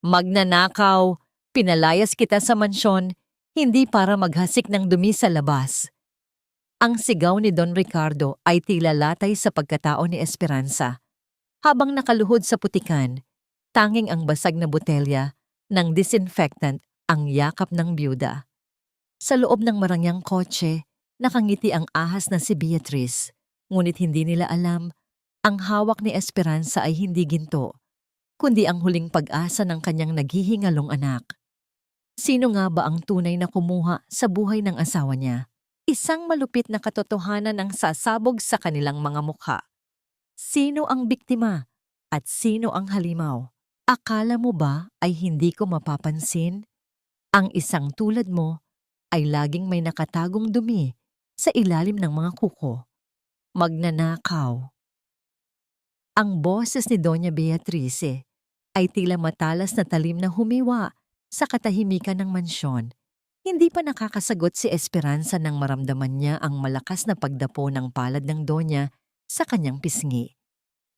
Magnanakaw, pinalayas kita sa mansyon, hindi para maghasik ng dumi sa labas. Ang sigaw ni Don Ricardo ay tila latay sa pagkatao ni Esperanza. Habang nakaluhod sa putikan, tanging ang basag na botelya ng disinfectant ang yakap ng byuda. Sa loob ng marangyang kotse, nakangiti ang ahas na si Beatrice. Ngunit hindi nila alam, ang hawak ni Esperanza ay hindi ginto, kundi ang huling pag-asa ng kanyang naghihingalong anak. Sino nga ba ang tunay na kumuha sa buhay ng asawa niya? Isang malupit na katotohanan ang sasabog sa kanilang mga mukha. Sino ang biktima at sino ang halimaw? Akala mo ba ay hindi ko mapapansin? Ang isang tulad mo ay laging may nakatagong dumi sa ilalim ng mga kuko. Magnanakaw. Ang boses ni Doña Beatrice ay tila matalas na talim na humiwa sa katahimikan ng mansyon. Hindi pa nakakasagot si Esperanza nang maramdaman niya ang malakas na pagdapo ng palad ng Donya sa kanyang pisngi.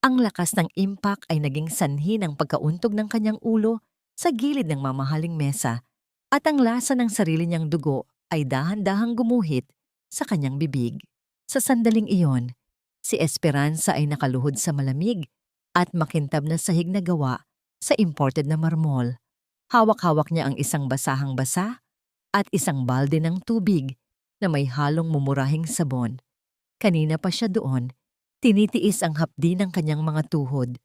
Ang lakas ng impact ay naging sanhi ng pagkauntog ng kanyang ulo sa gilid ng mamahaling mesa at ang lasa ng sarili niyang dugo ay dahan-dahang gumuhit sa kanyang bibig. Sa sandaling iyon, si Esperanza ay nakaluhod sa malamig at makintab na sahig na gawa sa imported na marmol. Hawak-hawak niya ang isang basahang-basa at isang balde ng tubig na may halong mumurahing sabon. Kanina pa siya doon, tinitiis ang hapdi ng kanyang mga tuhod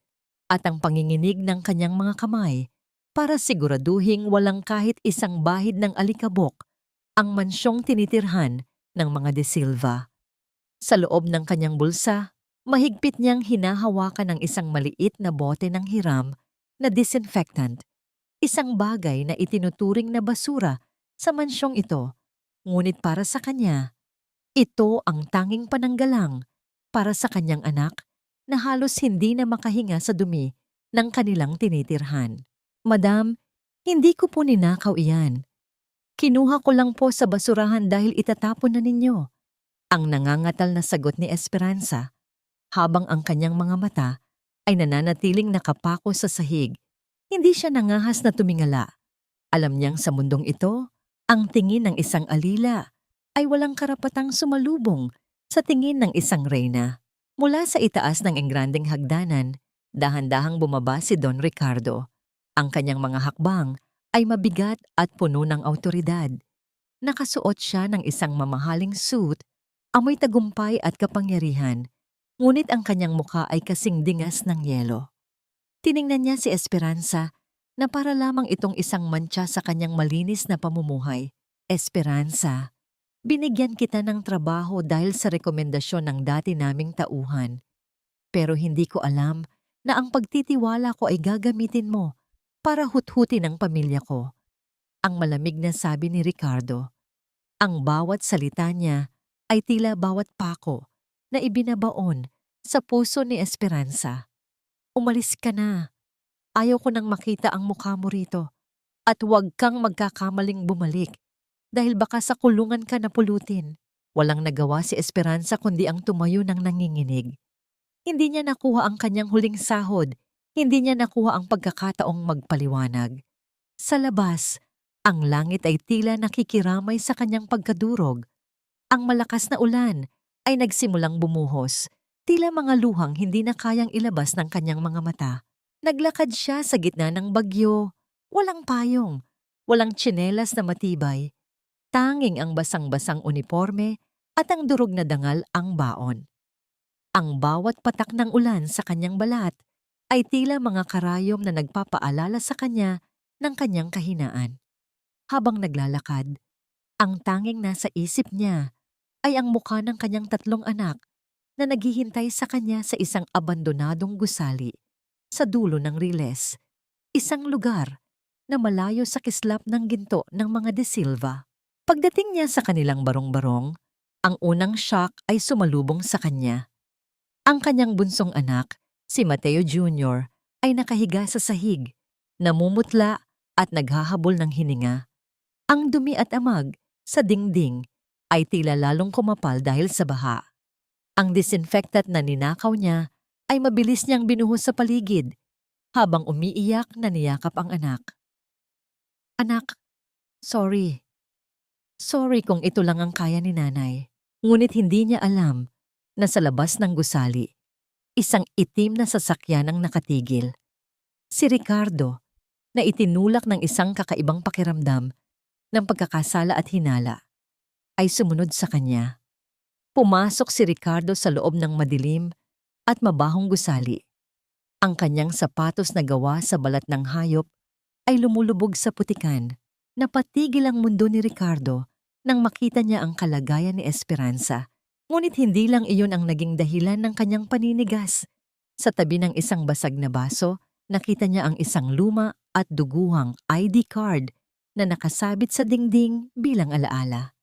at ang panginginig ng kanyang mga kamay para siguraduhing walang kahit isang bahid ng alikabok ang mansyong tinitirhan ng mga De Silva. Sa loob ng kanyang bulsa, mahigpit niyang hinahawakan ang isang maliit na bote ng hiram na disinfectant, isang bagay na itinuturing na basura sa mansyong ito, ngunit para sa kanya, ito ang tanging pananggalang para sa kanyang anak na halos hindi na makahinga sa dumi ng kanilang tinitirhan. Madam, hindi ko po ninakaw iyan. Kinuha ko lang po sa basurahan dahil itatapon na ninyo. Ang nangangatal na sagot ni Esperanza, habang ang kanyang mga mata ay nananatiling nakapako sa sahig. Hindi siya nangahas na tumingala. Alam niyang sa mundong ito, ang tingin ng isang alila ay walang karapatang sumalubong sa tingin ng isang reyna. Mula sa itaas ng engrandeng hagdanan, dahan-dahang bumaba si Don Ricardo. Ang kanyang mga hakbang ay mabigat at puno ng awtoridad. Nakasuot siya ng isang mamahaling suit, amoy tagumpay at kapangyarihan, ngunit ang kanyang mukha ay kasing dingas ng yelo. Tiningnan niya si Esperanza na para lamang itong isang mantsa sa kanyang malinis na pamumuhay. Esperanza, binigyan kita ng trabaho dahil sa rekomendasyon ng dati naming tauhan. Pero hindi ko alam na ang pagtitiwala ko ay gagamitin mo para huthutin ang pamilya ko. Ang malamig na sabi ni Ricardo. Ang bawat salita niya ay tila bawat pako na ibinabaon sa puso ni Esperanza. Umalis ka na. Ayaw ko nang makita ang mukha mo rito. At huwag kang magkakamaling bumalik dahil baka sa kulungan ka napulutin. Walang nagawa si Esperanza kundi ang tumayo ng nanginginig. Hindi niya nakuha ang kanyang huling sahod. Hindi niya nakuha ang pagkakataong magpaliwanag. Sa labas, ang langit ay tila nakikiramay sa kanyang pagkadurog. Ang malakas na ulan ay nagsimulang bumuhos. Tila mga luhang hindi na kayang ilabas ng kanyang mga mata. Naglakad siya sa gitna ng bagyo. Walang payong, walang tsinelas na matibay. Tanging ang basang-basang uniforme at ang durog na dangal ang baon. Ang bawat patak ng ulan sa kanyang balat ay tila mga karayom na nagpapaalala sa kanya ng kanyang kahinaan. Habang naglalakad, ang tanging nasa isip niya ay ang mukha ng kanyang 3 anak na naghihintay sa kanya sa isang abandonadong gusali sa dulo ng Riles, isang lugar na malayo sa kislap ng ginto ng mga De Silva. Pagdating niya sa kanilang barong-barong, ang unang shock ay sumalubong sa kanya. Ang kanyang bunsong anak, si Mateo Jr., ay nakahiga sa sahig, namumutla at naghahabol ng hininga. Ang dumi at amag sa dingding ay tila lalong kumapal dahil sa baha. Ang disinfectant na ninakaw niya ay mabilis niyang binuhos sa paligid. Habang umiiyak na niyakap ang anak. Anak, sorry. Sorry kung ito lang ang kaya ni nanay. Ngunit hindi niya alam na sa labas ng gusali, isang itim na sasakyan ang nakatigil. Si Ricardo, na itinulak ng isang kakaibang pakiramdam ng pagkakasala at hinala, ay sumunod sa kanya. Pumasok si Ricardo sa loob ng madilim at mabahong gusali. Ang kanyang sapatos na gawa sa balat ng hayop ay lumulubog sa putikan. Napatigil ang mundo ni Ricardo nang makita niya ang kalagayan ni Esperanza. Ngunit hindi lang iyon ang naging dahilan ng kanyang paninigas. Sa tabi ng isang basag na baso, nakita niya ang isang luma at duguhang ID card na nakasabit sa dingding bilang alaala.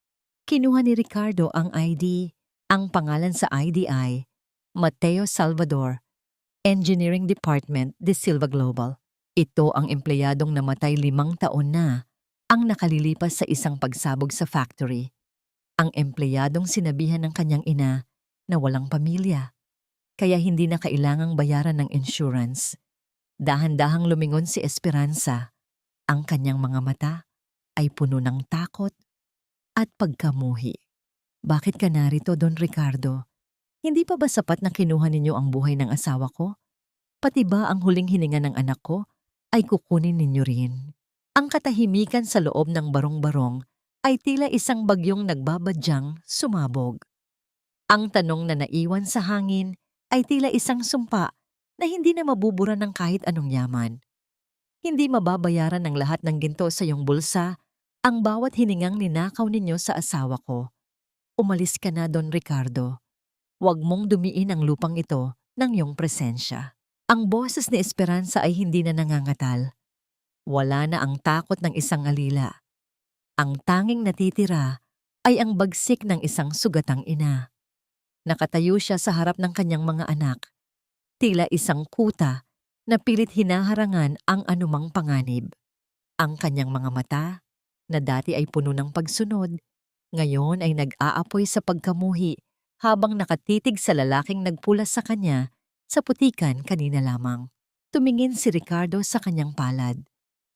Kinuha ni Ricardo ang ID. Ang pangalan sa ID ay Mateo Salvador, Engineering Department de Silva Global. Ito ang empleyadong namatay 5 taon na ang nakalilipas sa isang pagsabog sa factory. Ang empleyadong sinabihan ng kanyang ina na walang pamilya, kaya hindi na kailangang bayaran ng insurance. Dahan-dahang lumingon si Esperanza. Ang kanyang mga mata ay puno ng takot at pagkamuhi. Bakit ka narito, Don Ricardo? Hindi pa ba sapat na kinuha ninyo ang buhay ng asawa ko? Pati ba ang huling hininga ng anak ko ay kukunin ninyo rin? Ang katahimikan sa loob ng barong-barong ay tila isang bagyong nagbabadyang sumabog. Ang tanong na naiwan sa hangin ay tila isang sumpa na hindi na mabubura ng kahit anong yaman. Hindi mababayaran ng lahat ng ginto sa iyong bulsa ang bawat hiningang ninakaw ninyo sa asawa ko. Umalis ka na, Don Ricardo. Huwag mong dumiin ang lupang ito ng iyong presensya. Ang boses ni Esperanza ay hindi na nangangatal. Wala na ang takot ng isang alila. Ang tanging natitira ay ang bagsik ng isang sugatang ina. Nakatayo siya sa harap ng kanyang mga anak. Tila isang kuta na pilit hinaharangan ang anumang panganib. Ang kanyang mga mata, na dati ay puno ng pagsunod, ngayon ay nag-aapoy sa pagkamuhi habang nakatitig sa lalaking nagpulas sa kanya sa putikan kanina lamang. Tumingin si Ricardo sa kanyang palad.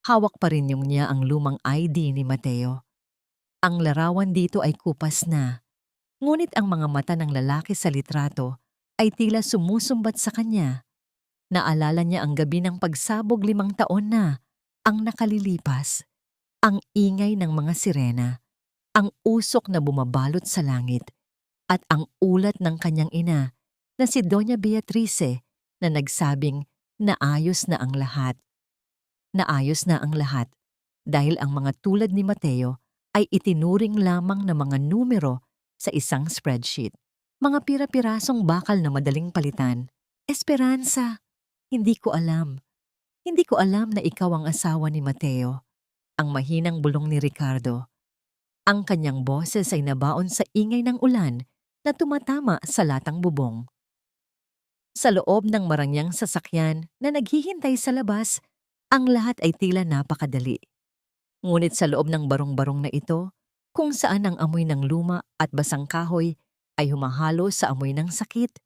Hawak pa rin niya ang lumang ID ni Mateo. Ang larawan dito ay kupas na, ngunit ang mga mata ng lalaki sa litrato ay tila sumusumbat sa kanya. Naalala niya ang gabi ng pagsabog 5 taon na ang nakalilipas, ang ingay ng mga sirena, ang usok na bumabalot sa langit, at ang ulat ng kanyang ina na si Doña Beatrice na nagsabing naayos na ang lahat. Naayos na ang lahat dahil ang mga tulad ni Mateo ay itinuring lamang na mga numero sa isang spreadsheet. Mga pira-pirasong bakal na madaling palitan. Esperanza, hindi ko alam. Hindi ko alam na ikaw ang asawa ni Mateo. Ang mahinang bulong ni Ricardo. Ang kanyang boses ay nabaon sa ingay ng ulan na tumatama sa latang bubong. Sa loob ng marangyang sasakyan na naghihintay sa labas, ang lahat ay tila napakadali. Ngunit sa loob ng barong-barong na ito, kung saan ang amoy ng luma at basang kahoy ay humahalo sa amoy ng sakit,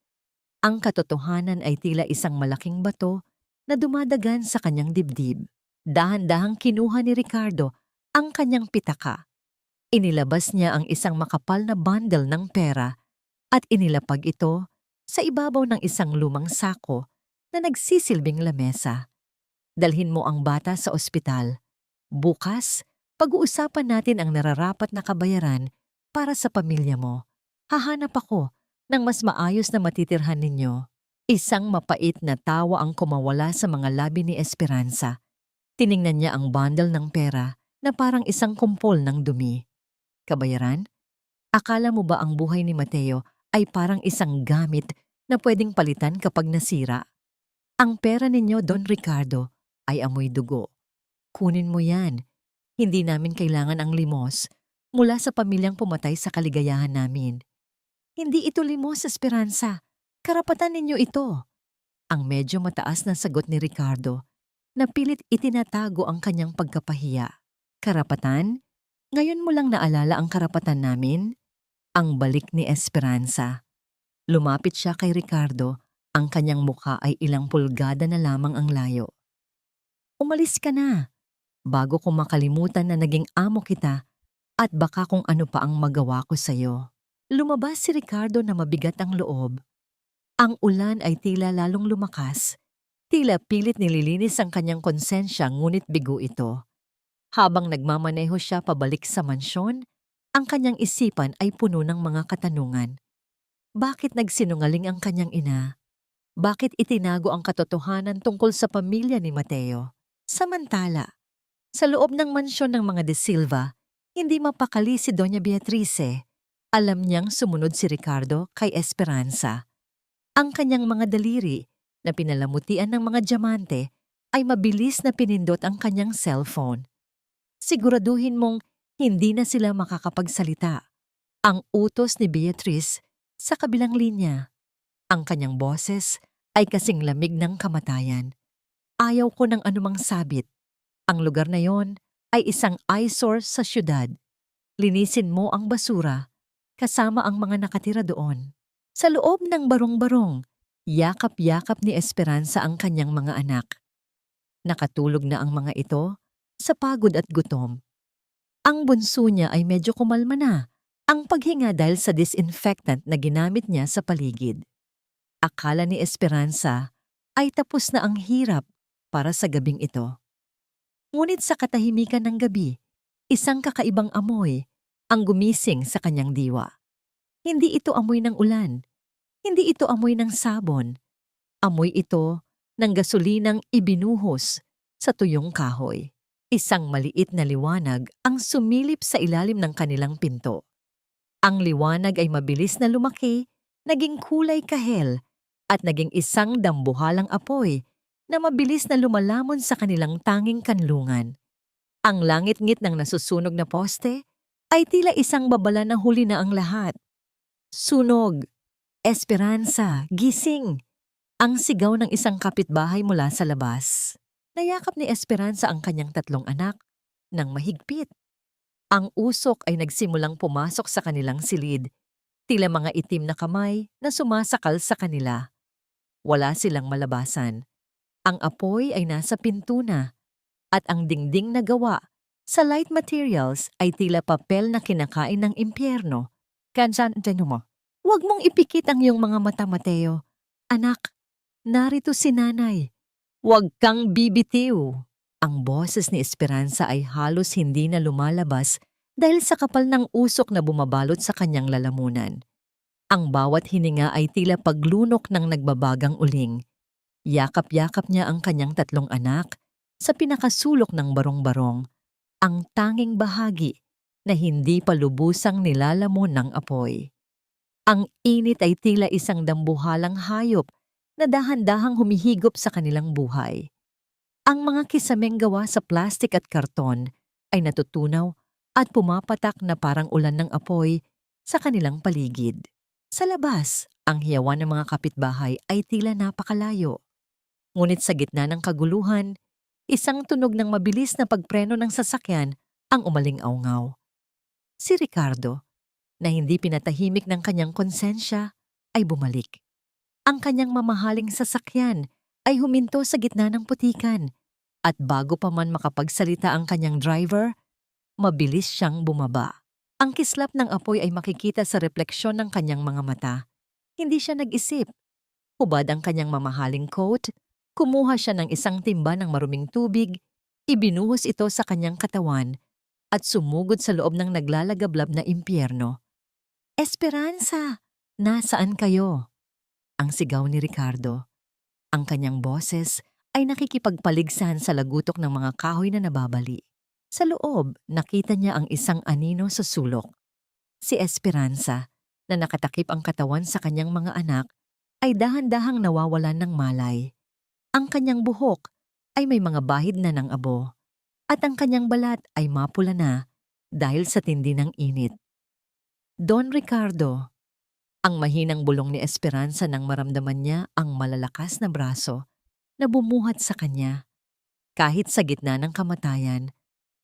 ang katotohanan ay tila isang malaking bato na dumadagan sa kanyang dibdib. Dahan-dahang kinuha ni Ricardo ang kanyang pitaka. Inilabas niya ang isang makapal na bundle ng pera at inilapag ito sa ibabaw ng isang lumang sako na nagsisilbing lamesa. Dalhin mo ang bata sa ospital. Bukas, pag-uusapan natin ang nararapat na kabayaran para sa pamilya mo. Hahanap ako ng mas maayos na matitirhan ninyo. Isang mapait na tawa ang kumawala sa mga labi ni Esperanza. Tiningnan niya ang bundle ng pera na parang isang kumpol ng dumi. Kabayaran? Akala mo ba ang buhay ni Mateo ay parang isang gamit na pwedeng palitan kapag nasira? Ang pera ninyo, Don Ricardo, ay amoy dugo. Kunin mo yan. Hindi namin kailangan ang limos mula sa pamilyang pumatay sa kaligayahan namin. Hindi ito limos, Esperanza. Karapatan ninyo ito. Ang medyo mataas na sagot ni Ricardo na pilit itinatago ang kanyang pagkapahiya. Karapatan? Ngayon mo lang naalala ang karapatan namin? Ang balik ni Esperanza. Lumapit siya kay Ricardo Ang kanyang mukha ay ilang pulgada na lamang ang layo. Umalis ka na, bago ko makalimutan na naging amo kita at baka kung ano pa ang magawa ko sa'yo. Lumabas si Ricardo na mabigat ang loob. Ang ulan ay tila lalong lumakas. Tila pilit nililinis ang kanyang konsensya ngunit bigo ito. Habang nagmamaneho siya pabalik sa mansyon, ang kanyang isipan ay puno ng mga katanungan. Bakit nagsinungaling ang kanyang ina? Bakit itinago ang katotohanan tungkol sa pamilya ni Mateo? Samantala, sa loob ng mansyon ng mga De Silva, hindi mapakali si Doña Beatrice. Alam niyang sumunod si Ricardo kay Esperanza. Ang kanyang mga daliri na pinalamutian ng mga diamante ay mabilis na pinindot ang kanyang cellphone. Siguraduhin mong hindi na sila makakapagsalita. Ang utos ni Beatrice sa kabilang linya. Ang kanyang boses ay kasing lamig ng kamatayan. Ayaw ko ng anumang sabit. Ang lugar na yon ay isang eyesore sa syudad. Linisin mo ang basura kasama ang mga nakatira doon. Sa loob ng barong-barong, yakap-yakap ni Esperanza ang kanyang mga anak. Nakatulog na ang mga ito sa pagod at gutom. Ang bunso niya ay medyo kumalma na ang paghinga dahil sa disinfectant na ginamit niya sa paligid. Akala ni Esperanza ay tapos na ang hirap para sa gabing ito. Ngunit sa katahimikan ng gabi, isang kakaibang amoy ang gumising sa kanyang diwa. Hindi ito amoy ng ulan. Hindi ito amoy ng sabon. Amoy ito ng gasolinang ibinuhos sa tuyong kahoy. Isang maliit na liwanag ang sumilip sa ilalim ng kanilang pinto. Ang liwanag ay mabilis na lumaki, naging kulay kahel, at naging isang dambuhalang apoy na mabilis na lumalamon sa kanilang tanging kanlungan. Ang langit-ngit ng nasusunog na poste ay tila isang babala na huli na ang lahat. Sunog! Esperanza! Gising! Ang sigaw ng isang kapitbahay mula sa labas. Nayakap ni Esperanza ang kanyang 3 anak nang mahigpit. Ang usok ay nagsimulang pumasok sa kanilang silid, tila mga itim na kamay na sumasakal sa kanila. Wala silang malabasan. Ang apoy ay nasa pinto na, at ang dingding na gawa sa light materials ay tila papel na kinakain ng impyerno. Kansan, mo. Huwag mong ipikit ang iyong mga mata, Mateo. Anak, narito si nanay. Huwag kang bibitiw. Ang boses ni Esperanza ay halos hindi na lumalabas dahil sa kapal ng usok na bumabalot sa kanyang lalamunan. Ang bawat hininga ay tila paglunok ng nagbabagang uling. Yakap-yakap niya ang kanyang 3 anak sa pinakasulok ng barong-barong, ang tanging bahagi na hindi pa lubusang nilalamon ng apoy. Ang init ay tila isang dambuhalang hayop na dahan-dahang humihigop sa kanilang buhay. Ang mga kisameng gawa sa plastik at karton ay natutunaw at pumapatak na parang ulan ng apoy sa kanilang paligid. Sa labas, ang hiyawan ng mga kapitbahay ay tila napakalayo. Ngunit sa gitna ng kaguluhan, isang tunog ng mabilis na pagpreno ng sasakyan ang umaling-awngaw. Si Ricardo, na hindi pinatahimik ng kanyang konsensya, ay bumalik. Ang kanyang mamahaling sasakyan ay huminto sa gitna ng putikan at bago pa man makapagsalita ang kanyang driver, mabilis siyang bumaba. Ang kislap ng apoy ay makikita sa refleksyon ng kanyang mga mata. Hindi siya nag-isip. Hubad ang kanyang mamahaling coat, kumuha siya ng isang timba ng maruming tubig, ibinuhos ito sa kanyang katawan at sumugod sa loob ng naglalagablab na impyerno. Esperanza! Nasaan kayo? Ang sigaw ni Ricardo. Ang kanyang boses ay nakikipagpaligsahan sa lagutok ng mga kahoy na nababali. Sa loob, nakita niya ang isang anino sa sulok. Si Esperanza, na nakatakip ang katawan sa kanyang mga anak, ay dahan-dahang nawawalan ng malay. Ang kanyang buhok ay may mga bahid na ng abo, at ang kanyang balat ay mapula na dahil sa tindi ng init. Don Ricardo, ang mahinang bulong ni Esperanza nang maramdaman niya ang malalakas na braso na bumuhat sa kanya. Kahit sa gitna ng kamatayan,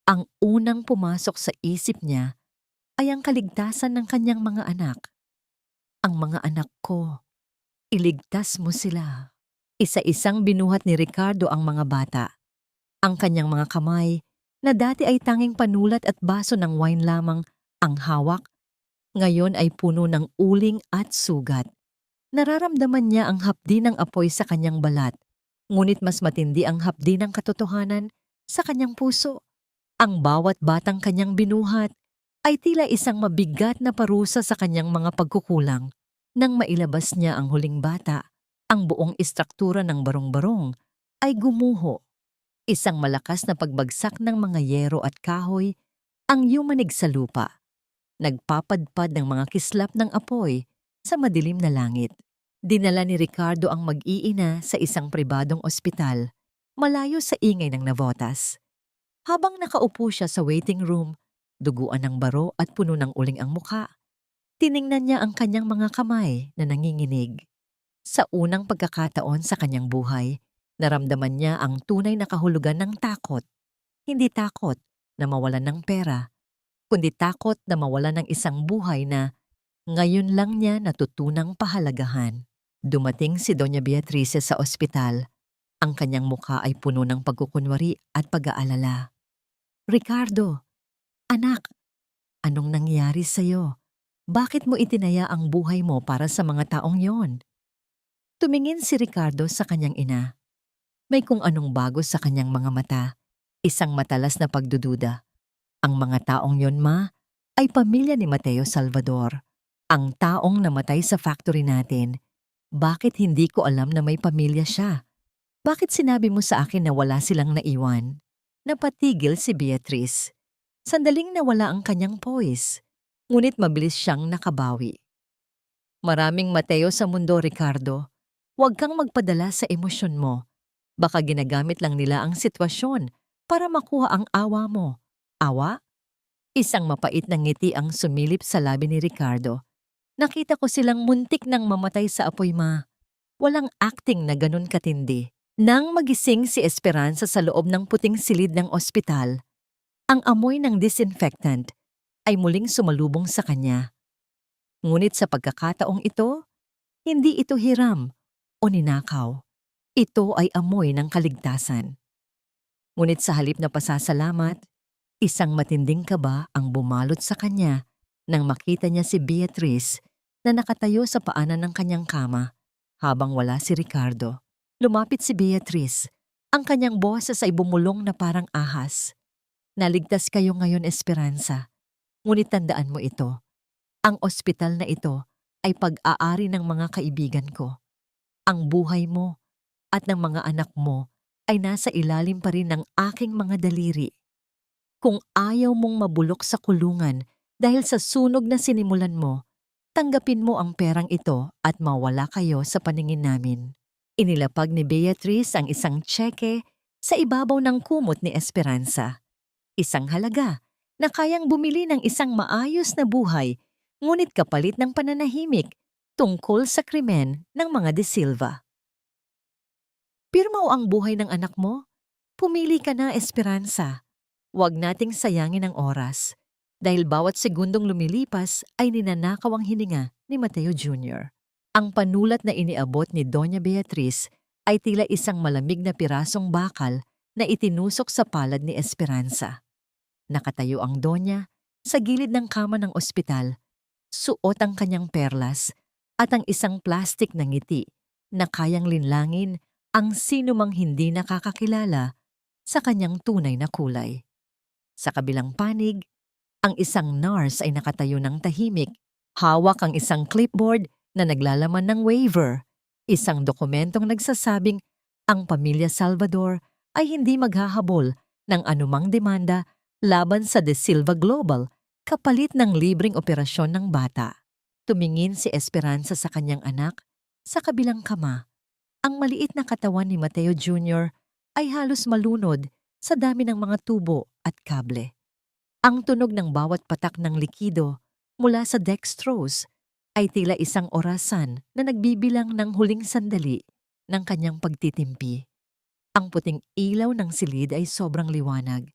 ang unang pumasok sa isip niya ay ang kaligtasan ng kanyang mga anak. Ang mga anak ko. Iligtas mo sila. Isa-isang binuhat ni Ricardo ang mga bata. Ang kanyang mga kamay, na dati ay tanging panulat at baso ng wine lamang ang hawak, ngayon ay puno ng uling at sugat. Nararamdaman niya ang hapdi ng apoy sa kanyang balat, ngunit mas matindi ang hapdi ng katotohanan sa kanyang puso. Ang bawat batang kanyang binuhat ay tila isang mabigat na parusa sa kanyang mga pagkukulang. Nang mailabas niya ang huling bata, ang buong istruktura ng barong-barong ay gumuho. Isang malakas na pagbagsak ng mga yero at kahoy ang yumanig sa lupa. Nagpapadpad ng mga kislap ng apoy sa madilim na langit. Dinala ni Ricardo ang mag-iina sa isang pribadong ospital, malayo sa ingay ng Navotas. Habang nakaupo siya sa waiting room, duguan ng baro at puno ng uling ang mukha, tiningnan niya ang kanyang mga kamay na nanginginig. Sa unang pagkakataon sa kanyang buhay, naramdaman niya ang tunay na kahulugan ng takot. Hindi takot na mawalan ng pera, kundi takot na mawalan ng isang buhay na ngayon lang niya natutunang pahalagahan. Dumating si Doña Beatrice sa ospital. Ang kanyang mukha ay puno ng pagkukunwari at pag-aalala. Ricardo, anak, anong nangyari sa'yo? Bakit mo itinaya ang buhay mo para sa mga taong yon? Tumingin si Ricardo sa kanyang ina. May kung anong bago sa kanyang mga mata, isang matalas na pagdududa. Ang mga taong yon, ma, ay pamilya ni Mateo Salvador. Ang taong namatay sa factory natin. Bakit hindi ko alam na may pamilya siya? Bakit sinabi mo sa akin na wala silang naiwan? Napatigil si Beatrice. Sandaling nawala ang kanyang poise, ngunit mabilis siyang nakabawi. Maraming Mateo sa mundo, Ricardo. Huwag kang magpadala sa emosyon mo. Baka ginagamit lang nila ang sitwasyon para makuha ang awa mo. Awa? Isang mapait na ngiti ang sumilip sa labi ni Ricardo. Nakita ko silang muntik nang mamatay sa apoy, ma. Walang acting na ganun katindi. Nang magising si Esperanza sa loob ng puting silid ng ospital, ang amoy ng disinfectant ay muling sumalubong sa kanya. Ngunit sa pagkakataong ito, hindi ito hiram o ninakaw. Ito ay amoy ng kaligtasan. Ngunit sa halip na pasasalamat, isang matinding kaba ang bumalot sa kanya nang makita niya si Beatrice na nakatayo sa paanan ng kanyang kama habang wala si Ricardo. Lumapit si Beatrice. Ang kanyang boses ay bumulong na parang ahas. Naligtas kayo ngayon, Esperanza. Ngunit tandaan mo ito. Ang ospital na ito ay pag-aari ng mga kaibigan ko. Ang buhay mo at ng mga anak mo ay nasa ilalim pa rin ng aking mga daliri. Kung ayaw mong mabulok sa kulungan dahil sa sunog na sinimulan mo, tanggapin mo ang perang ito at mawala kayo sa paningin namin. Inilapag ni Beatrice ang isang tseke sa ibabaw ng kumot ni Esperanza. Isang halaga na kayang bumili ng isang maayos na buhay, ngunit kapalit ng pananahimik tungkol sa krimen ng mga De Silva. Pirma o ang buhay ng anak mo? Pumili ka na, Esperanza. Huwag nating sayangin ang oras, dahil bawat segundong lumilipas ay ninanakaw ang hininga ni Mateo Jr. Ang panulat na iniabot ni Doña Beatrice ay tila isang malamig na pirasong bakal na itinusok sa palad ni Esperanza. Nakatayo ang Doña sa gilid ng kama ng ospital, suot ang kanyang perlas at ang isang plastik na ngiti na kayang linlangin ang sinumang hindi nakakakilala sa kanyang tunay na kulay. Sa kabilang panig, ang isang nurse ay nakatayo ng tahimik, hawak ang isang clipboard na naglalaman ng waiver, isang dokumentong nagsasabing ang pamilya Salvador ay hindi maghahabol ng anumang demanda laban sa De Silva Global kapalit ng libreng operasyon ng bata. Tumingin si Esperanza sa kanyang anak sa kabilang kama. Ang maliit na katawan ni Mateo Jr. ay halos malunod sa dami ng mga tubo at kable. Ang tunog ng bawat patak ng likido mula sa dextrose ay tila isang orasan na nagbibilang ng huling sandali ng kanyang pagtitimpi. Ang puting ilaw ng silid ay sobrang liwanag.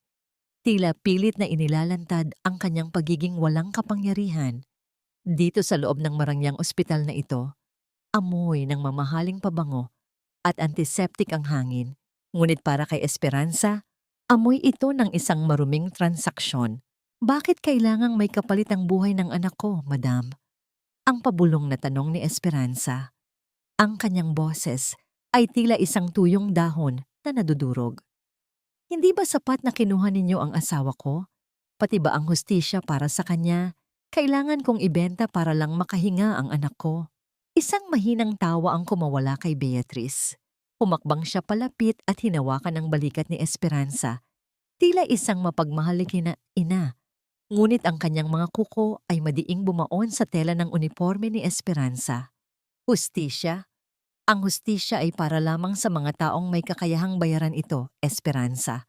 Tila pilit na inilalantad ang kanyang pagiging walang kapangyarihan. Dito sa loob ng marangyang ospital na ito, amoy ng mamahaling pabango at antiseptic ang hangin. Ngunit para kay Esperanza, amoy ito ng isang maruming transaksyon. Bakit kailangang may kapalit ang buhay ng anak ko, madam? Ang pabulong na tanong ni Esperanza. Ang kanyang boses ay tila isang tuyong dahon na nadudurog. Hindi ba sapat na kinuha ninyo ang asawa ko? Pati ba ang hustisya para sa kanya? Kailangan kong ibenta para lang makahinga ang anak ko. Isang mahinang tawa ang kumawala kay Beatrice. Humakbang siya palapit at hinawakan ang balikat ni Esperanza. Tila isang mapagmahalik na ina. Ngunit ang kanyang mga kuko ay madiing bumaon sa tela ng uniforme ni Esperanza. Hustisya? Ang hustisya ay para lamang sa mga taong may kakayahang bayaran ito, Esperanza.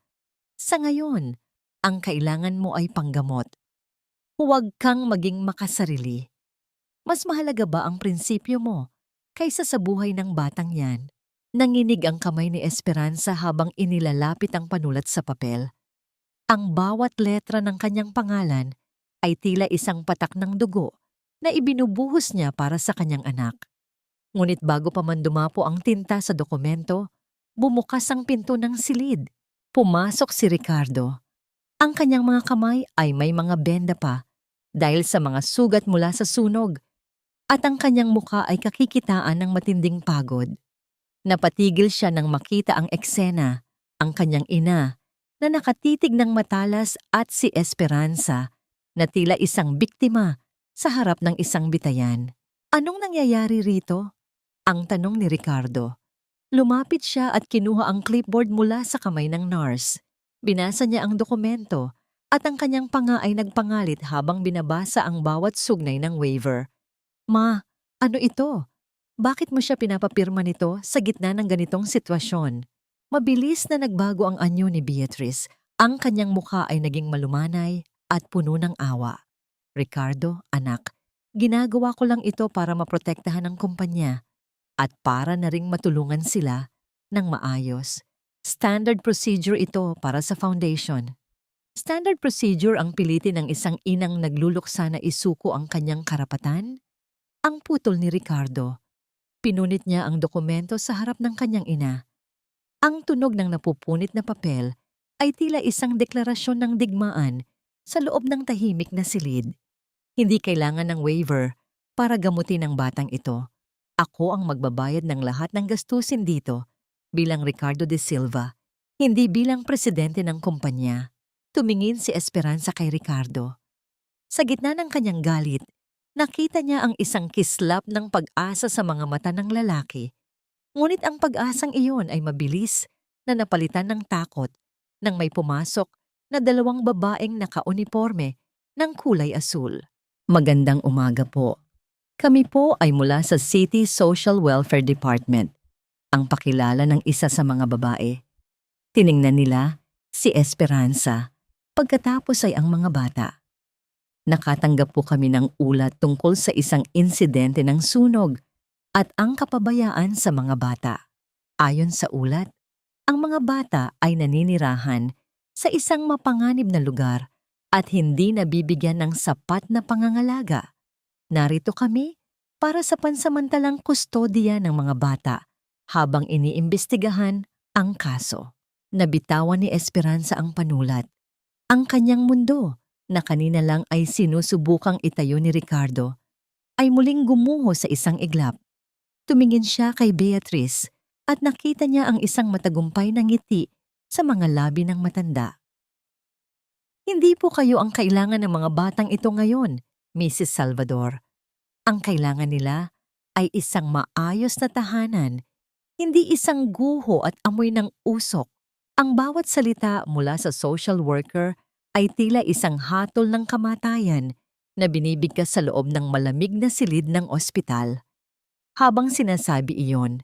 Sa ngayon, ang kailangan mo ay panggamot. Huwag kang maging makasarili. Mas mahalaga ba ang prinsipyo mo kaysa sa buhay ng batang yan? Nanginig ang kamay ni Esperanza habang inilalapit ang panulat sa papel. Ang bawat letra ng kanyang pangalan ay tila isang patak ng dugo na ibinubuhos niya para sa kanyang anak. Ngunit bago pa man dumapo ang tinta sa dokumento, bumukas ang pinto ng silid. Pumasok si Ricardo. Ang kanyang mga kamay ay may mga benda pa dahil sa mga sugat mula sa sunog at ang kanyang mukha ay kakikitaan ng matinding pagod. Napatigil siya nang makita ang eksena, ang kanyang ina na nakatitig ng matalas at si Esperanza na tila isang biktima sa harap ng isang bitayan. Anong nangyayari rito? Ang tanong ni Ricardo. Lumapit siya at kinuha ang clipboard mula sa kamay ng nurse. Binasa niya ang dokumento at ang kanyang panga ay nagpangalit habang binabasa ang bawat sugnay ng waiver. Ma, ano ito? Bakit mo siya pinapapirma nito sa gitna ng ganitong sitwasyon? Mabilis na nagbago ang anyo ni Beatrice. Ang kanyang mukha ay naging malumanay at puno ng awa. Ricardo, anak, ginagawa ko lang ito para maprotektahan ang kumpanya at para na ring matulungan sila ng maayos. Standard procedure ito para sa foundation. Standard procedure ang pilitin ng isang inang nagluluksa na isuko ang kanyang karapatan? Ang putol ni Ricardo. Pinunit niya ang dokumento sa harap ng kanyang ina. Ang tunog ng napupunit na papel ay tila isang deklarasyon ng digmaan sa loob ng tahimik na silid. Hindi kailangan ng waiver para gamutin ang batang ito. Ako ang magbabayad ng lahat ng gastusin dito bilang Ricardo de Silva, hindi bilang presidente ng kumpanya. Tumingin si Esperanza kay Ricardo. Sa gitna ng kanyang galit, nakita niya ang isang kislap ng pag-asa sa mga mata ng lalaki. Ngunit ang pag-asang iyon ay mabilis na napalitan ng takot nang may pumasok na dalawang babaeng naka-uniforme ng kulay asul. Magandang umaga po. Kami po ay mula sa City Social Welfare Department, ang pakilala ng isa sa mga babae. Tiningnan nila si Esperanza, pagkatapos ay ang mga bata. Nakatanggap po kami ng ulat tungkol sa isang insidente ng sunog at ang kapabayaan sa mga bata. Ayon sa ulat, ang mga bata ay naninirahan sa isang mapanganib na lugar at hindi nabibigyan ng sapat na pangangalaga. Narito kami para sa pansamantalang kustodiya ng mga bata habang iniimbestigahan ang kaso. Nabitawan ni Esperanza ang panulat. Ang kanyang mundo, na kanina lang ay sinusubukang itayo ni Ricardo, ay muling gumuho sa isang iglap. Tumingin siya kay Beatrice at nakita niya ang isang matagumpay na ngiti sa mga labi ng matanda. Hindi po kayo ang kailangan ng mga batang ito ngayon, Mrs. Salvador. Ang kailangan nila ay isang maayos na tahanan, hindi isang guho at amoy ng usok. Ang bawat salita mula sa social worker ay tila isang hatol ng kamatayan na binibigkas sa loob ng malamig na silid ng ospital. Habang sinasabi iyon,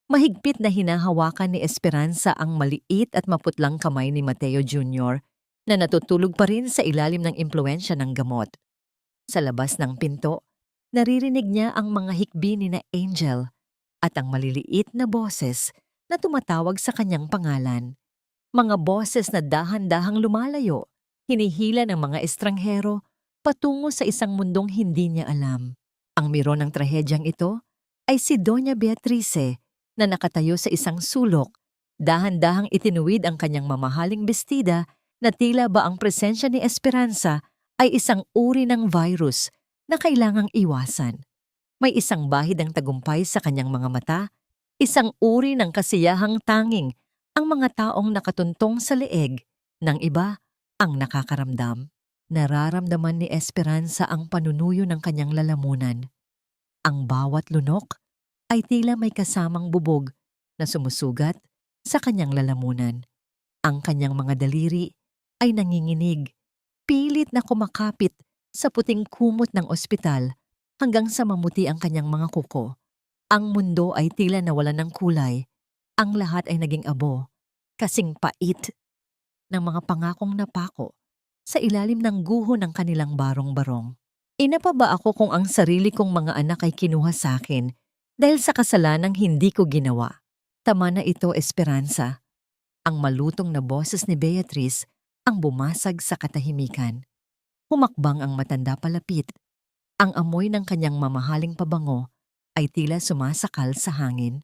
mahigpit na hinahawakan ni Esperanza ang maliit at maputlang kamay ni Mateo Jr. na natutulog pa rin sa ilalim ng impluwensya ng gamot. Sa labas ng pinto, naririnig niya ang mga hikbi ni na Angel at ang maliliit na boses na tumatawag sa kanyang pangalan. Mga boses na dahan-dahang lumalayo, hinihila ng mga estranghero patungo sa isang mundong hindi niya alam. Ang miro ng trahedyang ito ay si Doña Beatrice na nakatayo sa isang sulok. Dahan-dahang itinuwid ang kanyang mamahaling bestida na tila ba ang presensya ni Esperanza ay isang uri ng virus na kailangang iwasan. May isang bahid ng tagumpay sa kanyang mga mata, isang uri ng kasiyahang tanging ang mga taong nakatuntong sa leeg ng iba ang nakakaramdam. Nararamdaman ni Esperanza ang panunuyo ng kanyang lalamunan. Ang bawat lunok ay tila may kasamang bubog na sumusugat sa kanyang lalamunan. Ang kanyang mga daliri ay nanginginig, pilit na kumakapit sa puting kumot ng ospital hanggang sa mamuti ang kanyang mga kuko. Ang mundo ay tila nawalan ng kulay. Ang lahat ay naging abo, kasing pait ng mga pangakong napako sa ilalim ng guho ng kanilang barong-barong. Ina pa ba ako kung ang sarili kong mga anak ay kinuha sa akin dahil sa kasalanang hindi ko ginawa? Tama na ito, Esperanza. Ang malutong na boses ni Beatrice ang bumasag sa katahimikan. Humakbang ang matanda palapit. Ang amoy ng kanyang mamahaling pabango ay tila sumasakal sa hangin.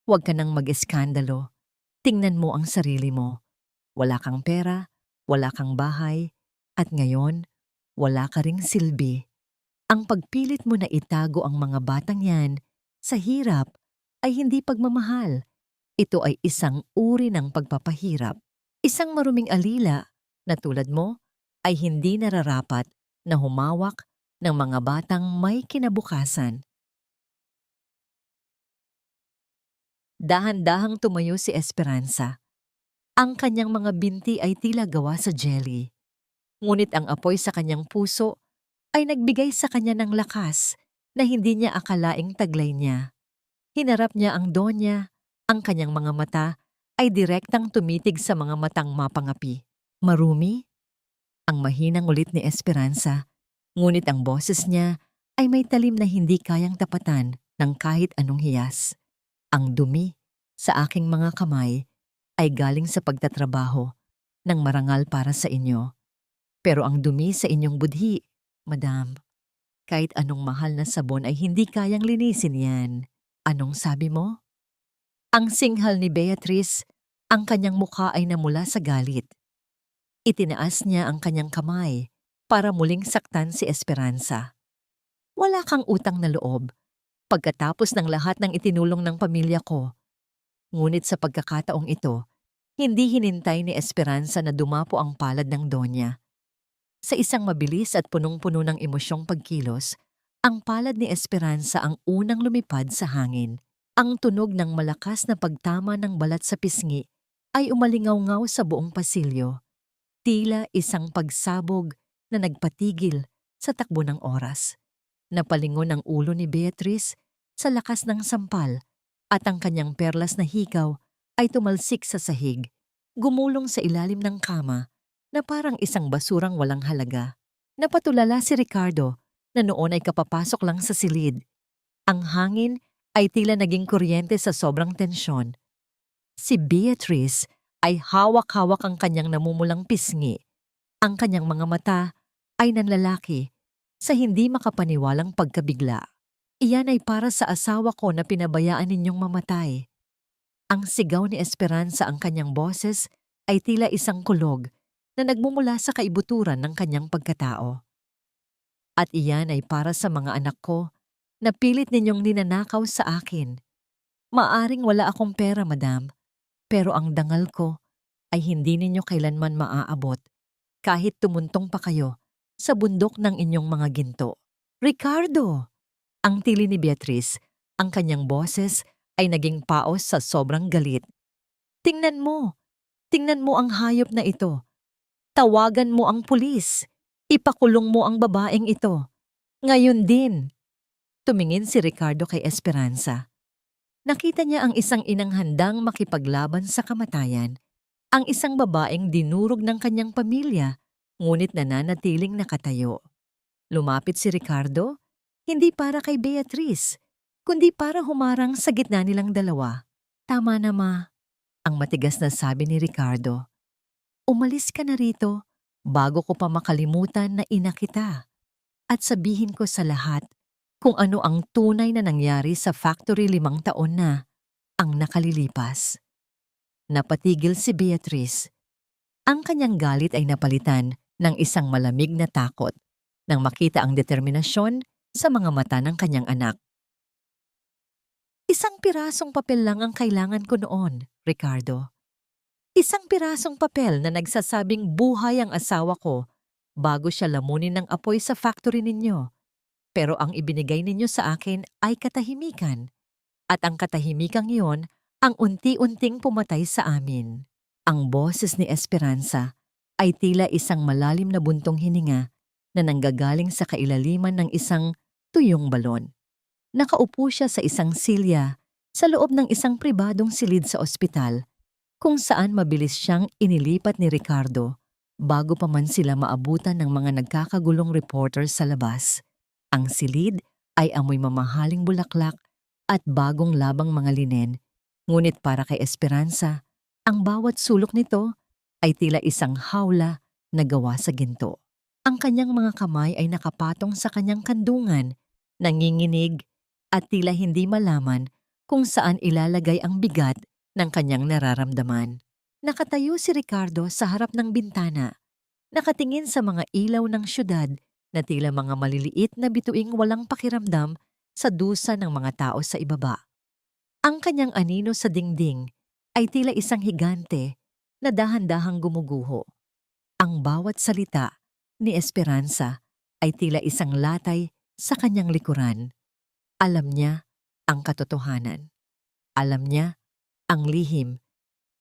Huwag ka nang mag-eskandalo. Tingnan mo ang sarili mo. Wala kang pera, wala kang bahay, at ngayon, wala ka ring silbi. Ang pagpilit mo na itago ang mga batang yan sa hirap ay hindi pagmamahal. Ito ay isang uri ng pagpapahirap. Isang maruming alila na tulad mo ay hindi nararapat na humawak ng mga batang may kinabukasan. Dahan-dahang tumayo si Esperanza. Ang kanyang mga binti ay tila gawa sa jelly. Ngunit ang apoy sa kanyang puso ay nagbigay sa kanya ng lakas na hindi niya akalaing taglay niya. Hinarap niya ang donya, ang kanyang mga mata ay direktang tumitig sa mga matang mapangapi. Marumi? Ang mahinang ulit ni Esperanza, ngunit ang boses niya ay may talim na hindi kayang tapatan ng kahit anong hiyas. Ang dumi sa aking mga kamay ay galing sa pagtatrabaho ng marangal para sa inyo. Pero ang dumi sa inyong budhi, Madam, kahit anong mahal na sabon ay hindi kayang linisin yan. Anong sabi mo? Ang singhal ni Beatrice, ang kanyang mukha ay namula sa galit. Itinaas niya ang kanyang kamay para muling saktan si Esperanza. Wala kang utang na loob pagkatapos ng lahat ng itinulong ng pamilya ko. Ngunit sa pagkakataong ito, hindi hinintay ni Esperanza na dumapo ang palad ng donya. Sa isang mabilis at punong-puno ng emosyong pagkilos, ang palad ni Esperanza ang unang lumipad sa hangin. Ang tunog ng malakas na pagtama ng balat sa pisngi ay umalingaw-ngaw sa buong pasilyo. Tila isang pagsabog na nagpatigil sa takbo ng oras. Napalingon ang ulo ni Beatrice sa lakas ng sampal at ang kanyang perlas na hikaw ay tumalsik sa sahig, gumulong sa ilalim ng kama na parang isang basurang walang halaga. Napatulala si Ricardo na noon ay kapapasok lang sa silid. Ang hangin ay tila naging kuryente sa sobrang tensyon. Si Beatrice ay hawak-hawak ang kanyang namumulang pisngi. Ang kanyang mga mata ay nanlalaki sa hindi makapaniwalang pagkabigla. Iyan ay para sa asawa ko na pinabayaan ninyong mamatay. Ang sigaw ni Esperanza, ang kanyang boses ay tila isang kulog na nagmumula sa kaibuturan ng kanyang pagkatao. At iyan ay para sa mga anak ko na pilit ninyong ninanakaw sa akin. Maaring wala akong pera, Madam, pero ang dangal ko ay hindi ninyo kailanman maaabot kahit tumuntong pa kayo sa bundok ng inyong mga ginto. Ricardo! Ang tili ni Beatrice, ang kanyang boses ay naging paos sa sobrang galit. Tingnan mo ang hayop na ito. Tawagan mo ang pulis. Ipakulong mo ang babaeng ito. Ngayon din. Tumingin si Ricardo kay Esperanza. Nakita niya ang isang inang handang makipaglaban sa kamatayan, ang isang babaeng dinurog ng kanyang pamilya, ngunit nananatiling nakatayo. Lumapit si Ricardo, hindi para kay Beatrice, kundi para humarang sa gitna nilang dalawa. Tama na, Ma, ang matigas na sabi ni Ricardo. Umalis ka na rito bago ko pa makalimutan na ina kita. At sabihin ko sa lahat kung ano ang tunay na nangyari sa factory 5 taon na ang nakalilipas. Napatigil si Beatrice. Ang kanyang galit ay napalitan ng isang malamig na takot nang makita ang determinasyon sa mga mata ng kanyang anak. Isang pirasong papel lang ang kailangan ko noon, Ricardo. Isang pirasong papel na nagsasabing buhay ang asawa ko bago siya lamunin ng apoy sa factory ninyo. Pero ang ibinigay ninyo sa akin ay katahimikan. At ang katahimikang iyon ang unti-unting pumatay sa amin. Ang boses ni Esperanza ay tila isang malalim na buntong hininga na nanggagaling sa kailaliman ng isang tuyong balon. Nakaupo siya sa isang silya sa loob ng isang pribadong silid sa ospital kung saan mabilis siyang inilipat ni Ricardo bago pa man sila maabutan ng mga nagkakagulong reporters sa labas. Ang silid ay amoy mamahaling bulaklak at bagong labang mga linen, ngunit para kay Esperanza, ang bawat sulok nito ay tila isang hawla na gawa sa ginto. Ang kanyang mga kamay ay nakapatong sa kanyang kandungan, nanginginig at tila hindi malaman kung saan ilalagay ang bigat ng kanyang nararamdaman. Nakatayo si Ricardo sa harap ng bintana, nakatingin sa mga ilaw ng syudad na tila mga maliliit na bituing walang pakiramdam sa dusa ng mga tao sa ibaba. Ang kanyang anino sa dingding ay tila isang higante na dahan-dahang gumuguho. Ang bawat salita ni Esperanza ay tila isang latay sa kanyang likuran. Alam niya ang katotohanan. Alam niya ang lihim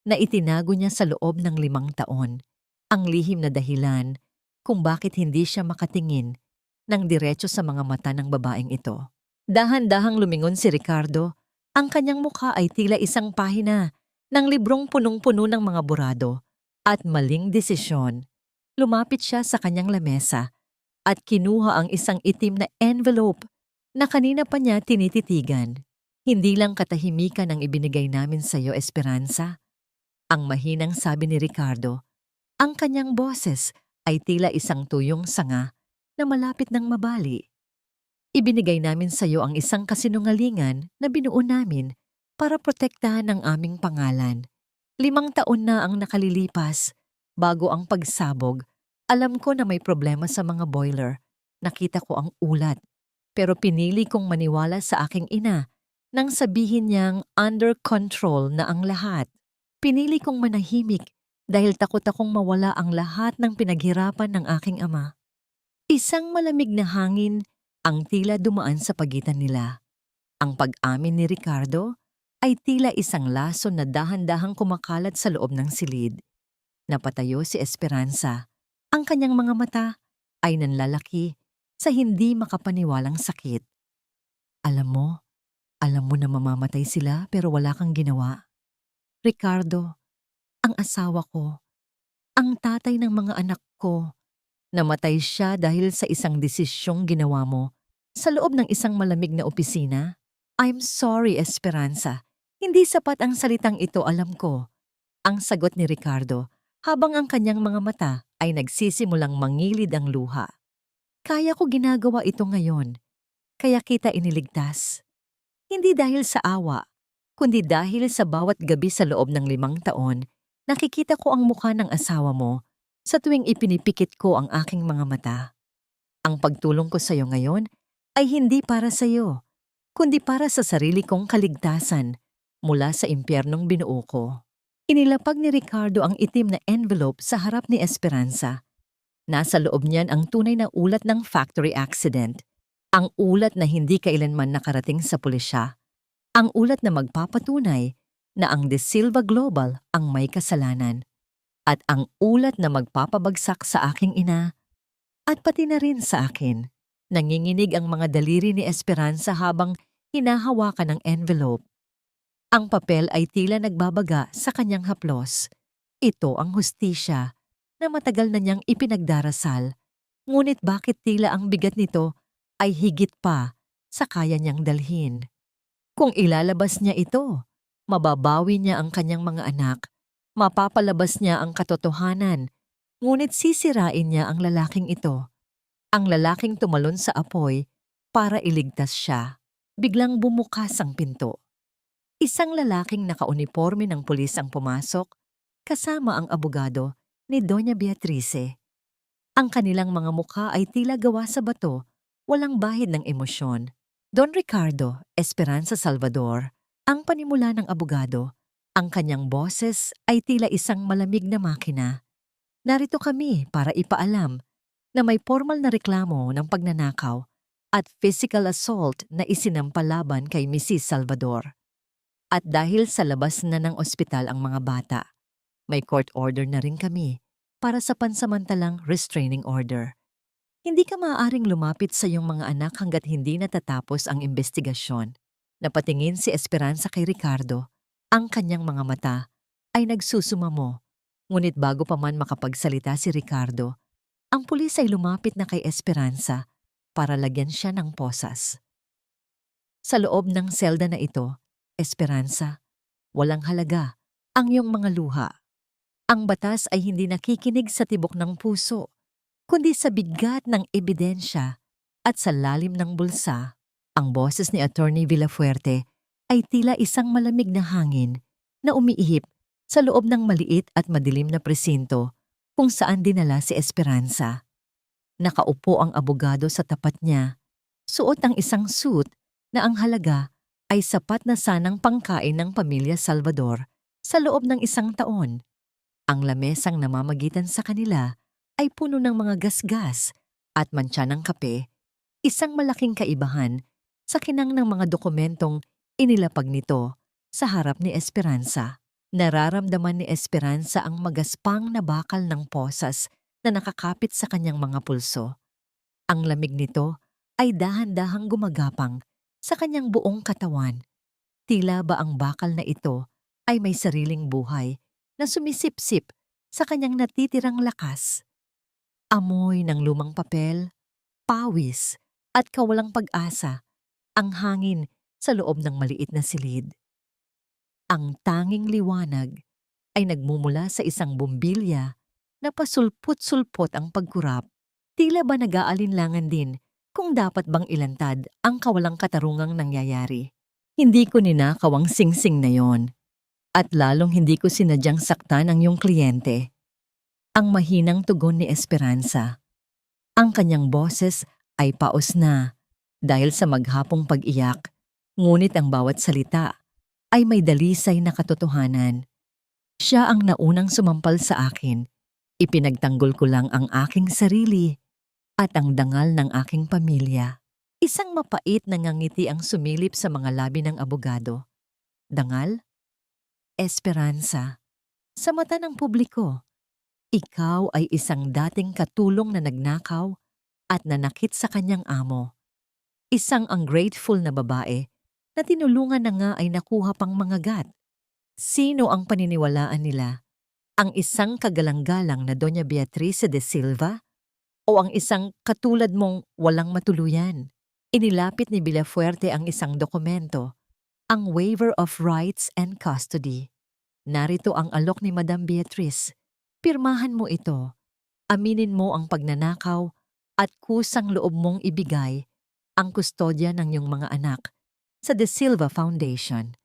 na itinago niya sa loob ng 5 taon. Ang lihim na dahilan kung bakit hindi siya makatingin ng diretso sa mga mata ng babaeng ito. Dahan-dahang lumingon si Ricardo. Ang kanyang mukha ay tila isang pahina ng librong punong-puno ng mga burado at maling desisyon. Lumapit siya sa kanyang lamesa at kinuha ang isang itim na envelope na kanina pa niya tinititigan. Hindi lang katahimikan ang ibinigay namin sa iyo, Esperanza. Ang mahinang sabi ni Ricardo. Ang kanyang boses ay tila isang tuyong sanga na malapit ng mabali. Ibinigay namin sa iyo ang isang kasinungalingan na binuo namin para protektahan ang aming pangalan. 5 taon na ang nakalilipas bago ang pagsabog. Alam ko na may problema sa mga boiler. Nakita ko ang ulat. Pero pinili kong maniwala sa aking ina nang sabihin niyang under control na ang lahat. Pinili kong manahimik dahil takot akong mawala ang lahat ng pinaghirapan ng aking ama. Isang malamig na hangin ang tila dumaan sa pagitan nila. Ang pag-amin ni Ricardo ay tila isang laso na dahan-dahang kumakalat sa loob ng silid. Napatayo si Esperanza. Ang kanyang mga mata ay nanlalaki sa hindi makapaniwalang sakit. Alam mo na mamamatay sila pero wala kang ginawa. Ricardo, ang asawa ko, ang tatay ng mga anak ko, namatay siya dahil sa isang desisyong ginawa mo sa loob ng isang malamig na opisina. I'm sorry, Esperanza. Hindi sapat ang salitang ito, alam ko. Ang sagot ni Ricardo habang ang kanyang mga mata ay nagsisimulang mangilid ang luha. Kaya ko ginagawa ito ngayon. Kaya kita iniligtas. Hindi dahil sa awa, kundi dahil sa bawat gabi sa loob ng 5 taon, nakikita ko ang mukha ng asawa mo sa tuwing ipinipikit ko ang aking mga mata. Ang pagtulong ko sa iyo ngayon ay hindi para sa iyo, kundi para sa sarili kong kaligtasan mula sa impyernong binuo ko. Inilapag ni Ricardo ang itim na envelope sa harap ni Esperanza. Nasa loob niyan ang tunay na ulat ng factory accident. Ang ulat na hindi kailanman nakarating sa pulisya. Ang ulat na magpapatunay na ang De Silva Global ang may kasalanan. At ang ulat na magpapabagsak sa aking ina at pati na rin sa akin. Nanginginig ang mga daliri ni Esperanza habang hinahawakan ang envelope. Ang papel ay tila nagbabaga sa kanyang haplos. Ito ang hustisya na matagal na niyang ipinagdarasal. Ngunit bakit tila ang bigat nito ay higit pa sa kaya niyang dalhin? Kung ilalabas niya ito, mababawi niya ang kanyang mga anak, mapapalabas niya ang katotohanan, ngunit sisirain niya ang lalaking ito. Ang lalaking tumalon sa apoy para iligtas siya. Biglang bumukas ang pinto. Isang lalaking nakauniporme ng pulis ang pumasok, kasama ang abogado ni Doña Beatrice. Ang kanilang mga mukha ay tila gawa sa bato, walang bahid ng emosyon. Don Ricardo Esperanza Salvador, ang panimula ng abogado, ang kanyang boses ay tila isang malamig na makina. Narito kami para ipaalam na may formal na reklamo ng pagnanakaw at physical assault na isinampalaban kay Mrs. Salvador. At dahil sa labas na ng ospital ang mga bata, may court order na rin kami para sa pansamantalang restraining order. Hindi ka maaaring lumapit sa iyong mga anak hanggat hindi natatapos ang investigasyon. Napatingin si Esperanza kay Ricardo. Ang kanyang mga mata ay nagsusumamo. Ngunit bago pa man makapagsalita si Ricardo, ang pulis ay lumapit na kay Esperanza para lagyan siya ng posas. Sa loob ng selda na ito, Esperanza, walang halaga ang iyong mga luha. Ang batas ay hindi nakikinig sa tibok ng puso, kundi sa bigat ng ebidensya at sa lalim ng bulsa. Ang boses ni Attorney Villafuerte ay tila isang malamig na hangin na umiihip sa loob ng maliit at madilim na presinto kung saan dinala si Esperanza. Nakaupo ang abogado sa tapat niya, suot ang isang suit na ang halaga ay sapat na sanang pangkain ng pamilya Salvador sa loob ng isang taon. Ang lamesang namamagitan sa kanila ay puno ng mga gasgas at mantsa ng kape, isang malaking kaibahan sa kinang ng mga dokumentong inilapag nito sa harap ni Esperanza. Nararamdaman ni Esperanza ang magaspang na bakal ng posas na nakakapit sa kanyang mga pulso. Ang lamig nito ay dahan-dahang gumagapang sa kanyang buong katawan. Tila ba ang bakal na ito ay may sariling buhay na sumisipsip sa kanyang natitirang lakas. Amoy ng lumang papel, pawis at kawalang pag-asa ang hangin sa loob ng maliit na silid. Ang tanging liwanag ay nagmumula sa isang bumbilya na pasulput-sulpot ang pagkurap. Tila ba nag-aalinlangan din kung dapat bang ilantad ang kawalang katarungang nangyayari. Hindi ko ninakaw ang singsing na yon. At lalong hindi ko sinadyang saktan ang iyong kliyente. Ang mahinang tugon ni Esperanza. Ang kanyang boses ay paos na dahil sa maghapong pag-iyak, ngunit ang bawat salita ay may dalisay na katotohanan. Siya ang naunang sumampal sa akin. Ipinagtanggol ko lang ang aking sarili at ang dangal ng aking pamilya. Isang mapait na ngangiti ang sumilip sa mga labi ng abogado. Dangal? Esperanza, sa mata ng publiko, ikaw ay isang dating katulong na nagnakaw at nanakit sa kanyang amo. Isang ungrateful na babae na tinulungan na nga ay nakuha pang mga gat. Sino ang paniniwalaan nila? Ang isang kagalang-galang na Doña Beatrice de Silva o ang isang katulad mong walang matuluyan? Inilapit ni Villafuerte ang isang dokumento, ang Waiver of Rights and Custody. Narito ang alok ni Madam Beatrice. Pirmahan mo ito. Aminin mo ang pagnanakaw at kusang loob mong ibigay ang kustodya ng iyong mga anak sa De Silva Foundation.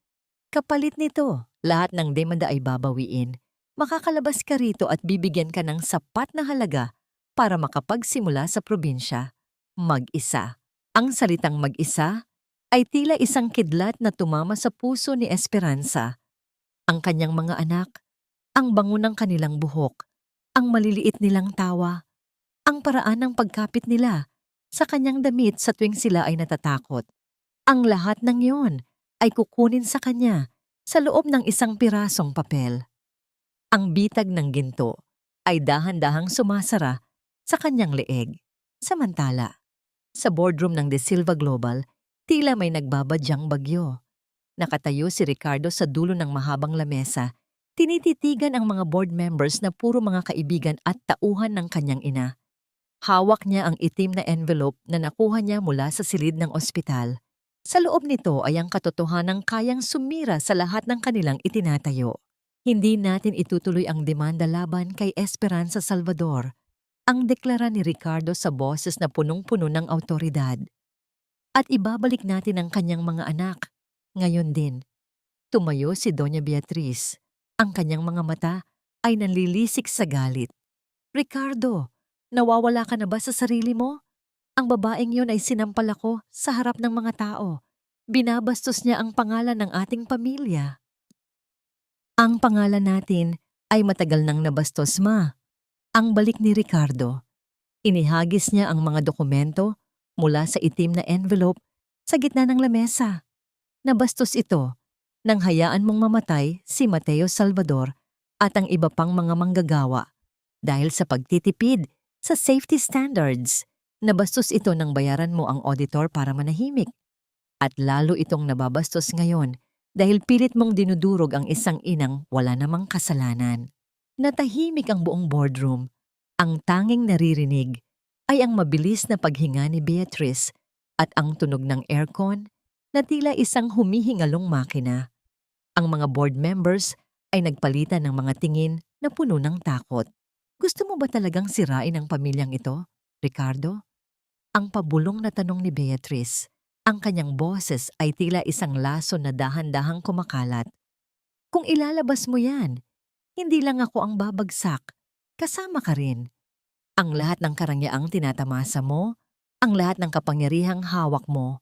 Kapalit nito, lahat ng demanda ay babawiin. Makakalabas ka rito at bibigyan ka ng sapat na halaga para makapagsimula sa probinsya. Mag-isa. Ang salitang mag-isa ay tila isang kidlat na tumama sa puso ni Esperanza. Ang kanyang mga anak, ang bango ng kanilang buhok, ang maliliit nilang tawa, ang paraan ng pagkapit nila sa kanyang damit sa tuwing sila ay natatakot. Ang lahat ng iyon ay kukunin sa kanya sa loob ng isang pirasong papel. Ang bitag ng ginto ay dahan-dahang sumasara sa kanyang leeg. Samantala, sa boardroom ng De Silva Global, tila may nagbabadyang bagyo. Nakatayo si Ricardo sa dulo ng mahabang lamesa, tinititigan ang mga board members na puro mga kaibigan at tauhan ng kanyang ina. Hawak niya ang itim na envelope na nakuha niya mula sa silid ng ospital. Sa loob nito ay ang katotohanang kayang sumira sa lahat ng kanilang itinatayo. Hindi natin itutuloy ang demanda laban kay Esperanza Salvador, ang deklara ni Ricardo sa boses na punong-puno ng awtoridad. at ibabalik natin ang kanyang mga anak. Ngayon din, tumayo si Doña Beatriz. Ang kanyang mga mata ay nanlilisik sa galit. Ricardo, nawawala ka na ba sa sarili mo? Ang babaeng yon ay sinampal ako sa harap ng mga tao. Binabastos niya ang pangalan ng ating pamilya. Ang pangalan natin ay matagal nang nabastos, ma. Ang balik ni Ricardo. Inihagis niya ang mga dokumento mula sa itim na envelope sa gitna ng lamesa. Nabastos ito nang hayaan mong mamatay si Mateo Salvador at ang iba pang mga manggagawa dahil sa pagtitipid sa safety standards. Nabastos ito nang bayaran mo ang auditor para manahimik. At lalo itong nababastos ngayon dahil pilit mong dinudurog ang isang inang wala namang kasalanan. Natahimik ang buong boardroom. Ang tanging naririnig ay ang mabilis na paghinga ni Beatrice at ang tunog ng aircon na tila isang humihingalong makina. Ang mga board members ay nagpalitan ng mga tingin na puno ng takot. Gusto mo ba talagang sirain ang pamilyang ito, Ricardo? Ang pabulong na tanong ni Beatrice. Ang kanyang boses ay tila isang laso na dahan-dahang kumakalat. Kung ilalabas mo yan, hindi lang ako ang babagsak. Kasama ka rin. Ang lahat ng karangyang tinatamasa mo, ang lahat ng kapangyarihang hawak mo,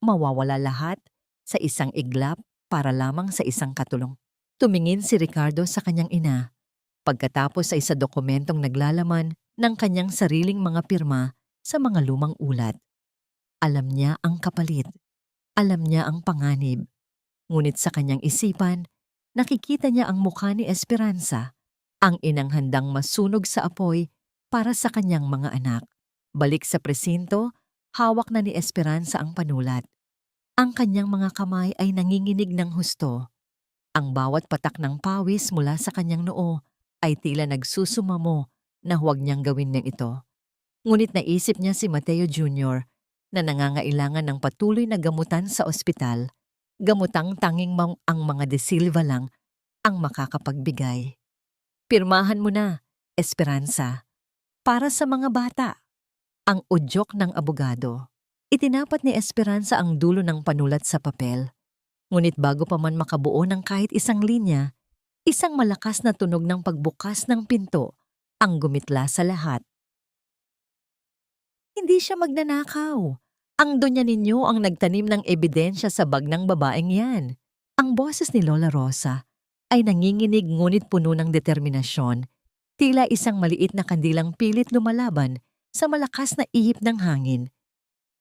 mawawala lahat sa isang iglap para lamang sa isang katulong. Tumingin si Ricardo sa kanyang ina. Pagkatapos ay sa dokumentong naglalaman ng kanyang sariling mga pirma sa mga lumang ulat. Alam niya ang kapalit. Alam niya ang panganib. Ngunit sa kanyang isipan, nakikita niya ang mukha ni Esperanza, ang inang handang masunog sa apoy para sa kanyang mga anak. Balik sa presinto, hawak na ni Esperanza ang panulat. Ang kanyang mga kamay ay nanginginig ng husto. Ang bawat patak ng pawis mula sa kanyang noo ay tila nagsusumamo na huwag niyang gawin niyang ito. Ngunit naisip niya si Mateo Jr. na nangangailangan ng patuloy na gamutan sa ospital, gamutang tanging ang mga de Silva lang ang makakapagbigay. Pirmahan mo na, Esperanza, para sa mga bata. Ang udyok ng abogado. Itinapat ni Esperanza ang dulo ng panulat sa papel. Ngunit bago pa man makabuo ng kahit isang linya, isang malakas na tunog ng pagbukas ng pinto ang gumitla sa lahat. Hindi siya magnanakaw. Ang donya ninyo ang nagtanim ng ebidensya sa bag ng babaeng yan. Ang boses ni Lola Rosa ay nanginginig ngunit puno ng determinasyon. Tila isang maliit na kandilang pilit lumalaban sa malakas na ihip ng hangin.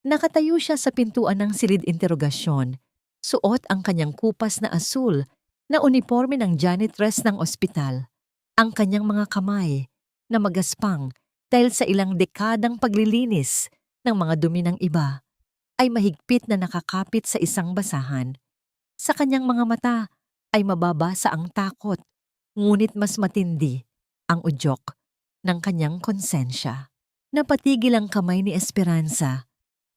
Nakatayo siya sa pintuan ng silid interogasyon. Suot ang kanyang kupas na asul na uniforme ng janitress ng ospital. Ang kanyang mga kamay na magaspang dahil sa ilang dekadang paglilinis ng mga dumi ng iba ay mahigpit na nakakapit sa isang basahan. Sa kanyang mga mata ay mababasa ang takot, ngunit mas matindi ang udyok ng kanyang konsensya. Napatigil ang kamay ni Esperanza.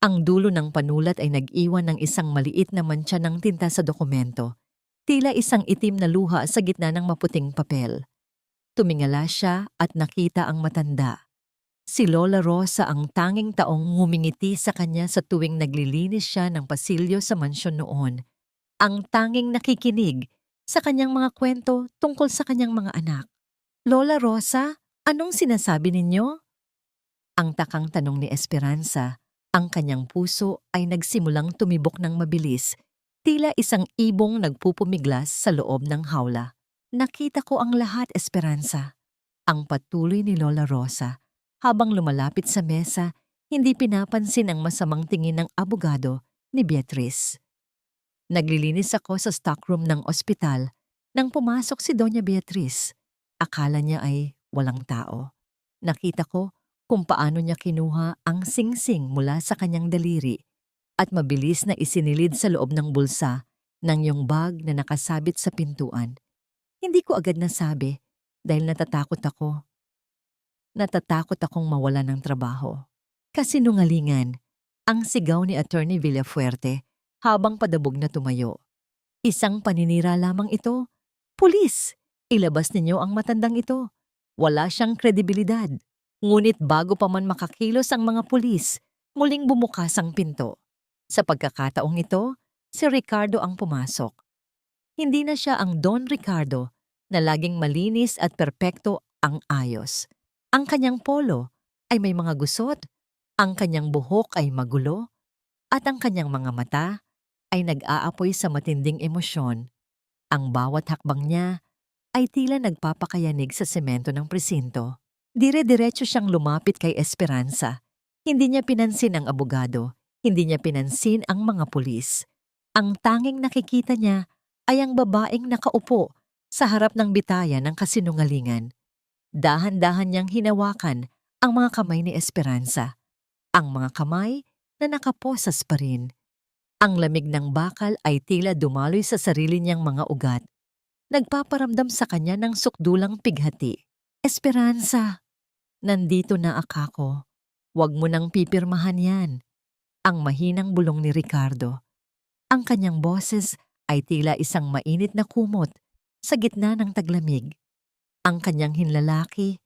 Ang dulo ng panulat ay nag-iwan ng isang maliit na mantsa ng tinta sa dokumento, tila isang itim na luha sa gitna ng maputing papel. Tumingala siya at nakita ang matanda. Si Lola Rosa ang tanging taong ngumingiti sa kanya sa tuwing naglilinis siya ng pasilyo sa mansyon noon. Ang tanging nakikinig sa kanyang mga kwento tungkol sa kanyang mga anak. Lola Rosa, anong sinasabi ninyo? Ang takang tanong ni Esperanza. Ang kanyang puso ay nagsimulang tumibok ng mabilis, tila isang ibong nagpupumiglas sa loob ng hawla. Nakita ko ang lahat, Esperanza. Ang patuloy ni Lola Rosa. Habang lumalapit sa mesa, hindi pinapansin ang masamang tingin ng abogado ni Beatrice. Naglilinis ako sa stockroom ng ospital nang pumasok si Doña Beatriz. Akala niya ay walang tao. Nakita ko kung paano niya kinuha ang singsing mula sa kanyang daliri at mabilis na isinilid sa loob ng bulsa ng yung bag na nakasabit sa pintuan. Hindi ko agad nasabi dahil natatakot ako. Natatakot akong mawala ng trabaho. Kasinungalingan, ang sigaw ni Attorney Villafuerte habang padabog na tumayo. Isang paninira lamang ito. Pulis! Ilabas ninyo ang matandang ito. Wala siyang kredibilidad. Ngunit bago pa man makakilos ang mga pulis, muling bumukas ang pinto. Sa pagkakataong ito, si Ricardo ang pumasok. Hindi na siya ang Don Ricardo na laging malinis at perpekto ang ayos. Ang kanyang polo ay may mga gusot, ang kanyang buhok ay magulo, at ang kanyang mga mata ay nag-aapoy sa matinding emosyon. Ang bawat hakbang niya ay tila nagpapakayanig sa semento ng presinto. Dire-diretso siyang lumapit kay Esperanza. Hindi niya pinansin ang abogado, hindi niya pinansin ang mga pulis. Ang tanging nakikita niya ay ang babaeng nakaupo sa harap ng bitaya ng kasinungalingan. Dahan-dahan niyang hinawakan ang mga kamay ni Esperanza. Ang mga kamay na nakaposas pa rin. Ang lamig ng bakal ay tila dumaloy sa sarili niyang mga ugat. Nagpaparamdam sa kanya ng sukdulang pighati. Esperanza, nandito na ako. Huwag mo nang pipirmahan yan. Ang mahinang bulong ni Ricardo. Ang kanyang boses ay tila isang mainit na kumot sa gitna ng taglamig. Ang kanyang hinlalaki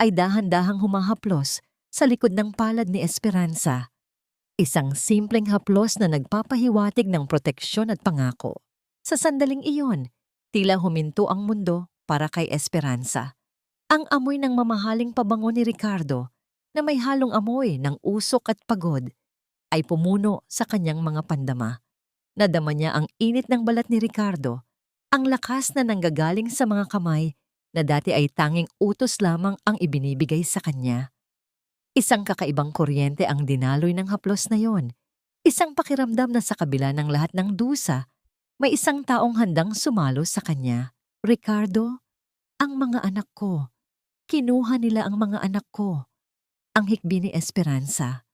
ay dahan-dahang humahaplos sa likod ng palad ni Esperanza. Isang simpleng haplos na nagpapahiwatig ng proteksyon at pangako. Sa sandaling iyon, tila huminto ang mundo para kay Esperanza. Ang amoy ng mamahaling pabango ni Ricardo na may halong amoy ng usok at pagod ay pumuno sa kanyang mga pandama. Nadama niya ang init ng balat ni Ricardo, ang lakas na nanggagaling sa mga kamay na dati ay tanging utos lamang ang ibinibigay sa kanya. Isang kakaibang kuryente ang dinaloy ng haplos na yon. Isang pakiramdam na sa kabila ng lahat ng dusa, may isang taong handang sumalo sa kanya. Ricardo, ang mga anak ko. Kinuha nila ang mga anak ko. Ang hikbi ni Esperanza.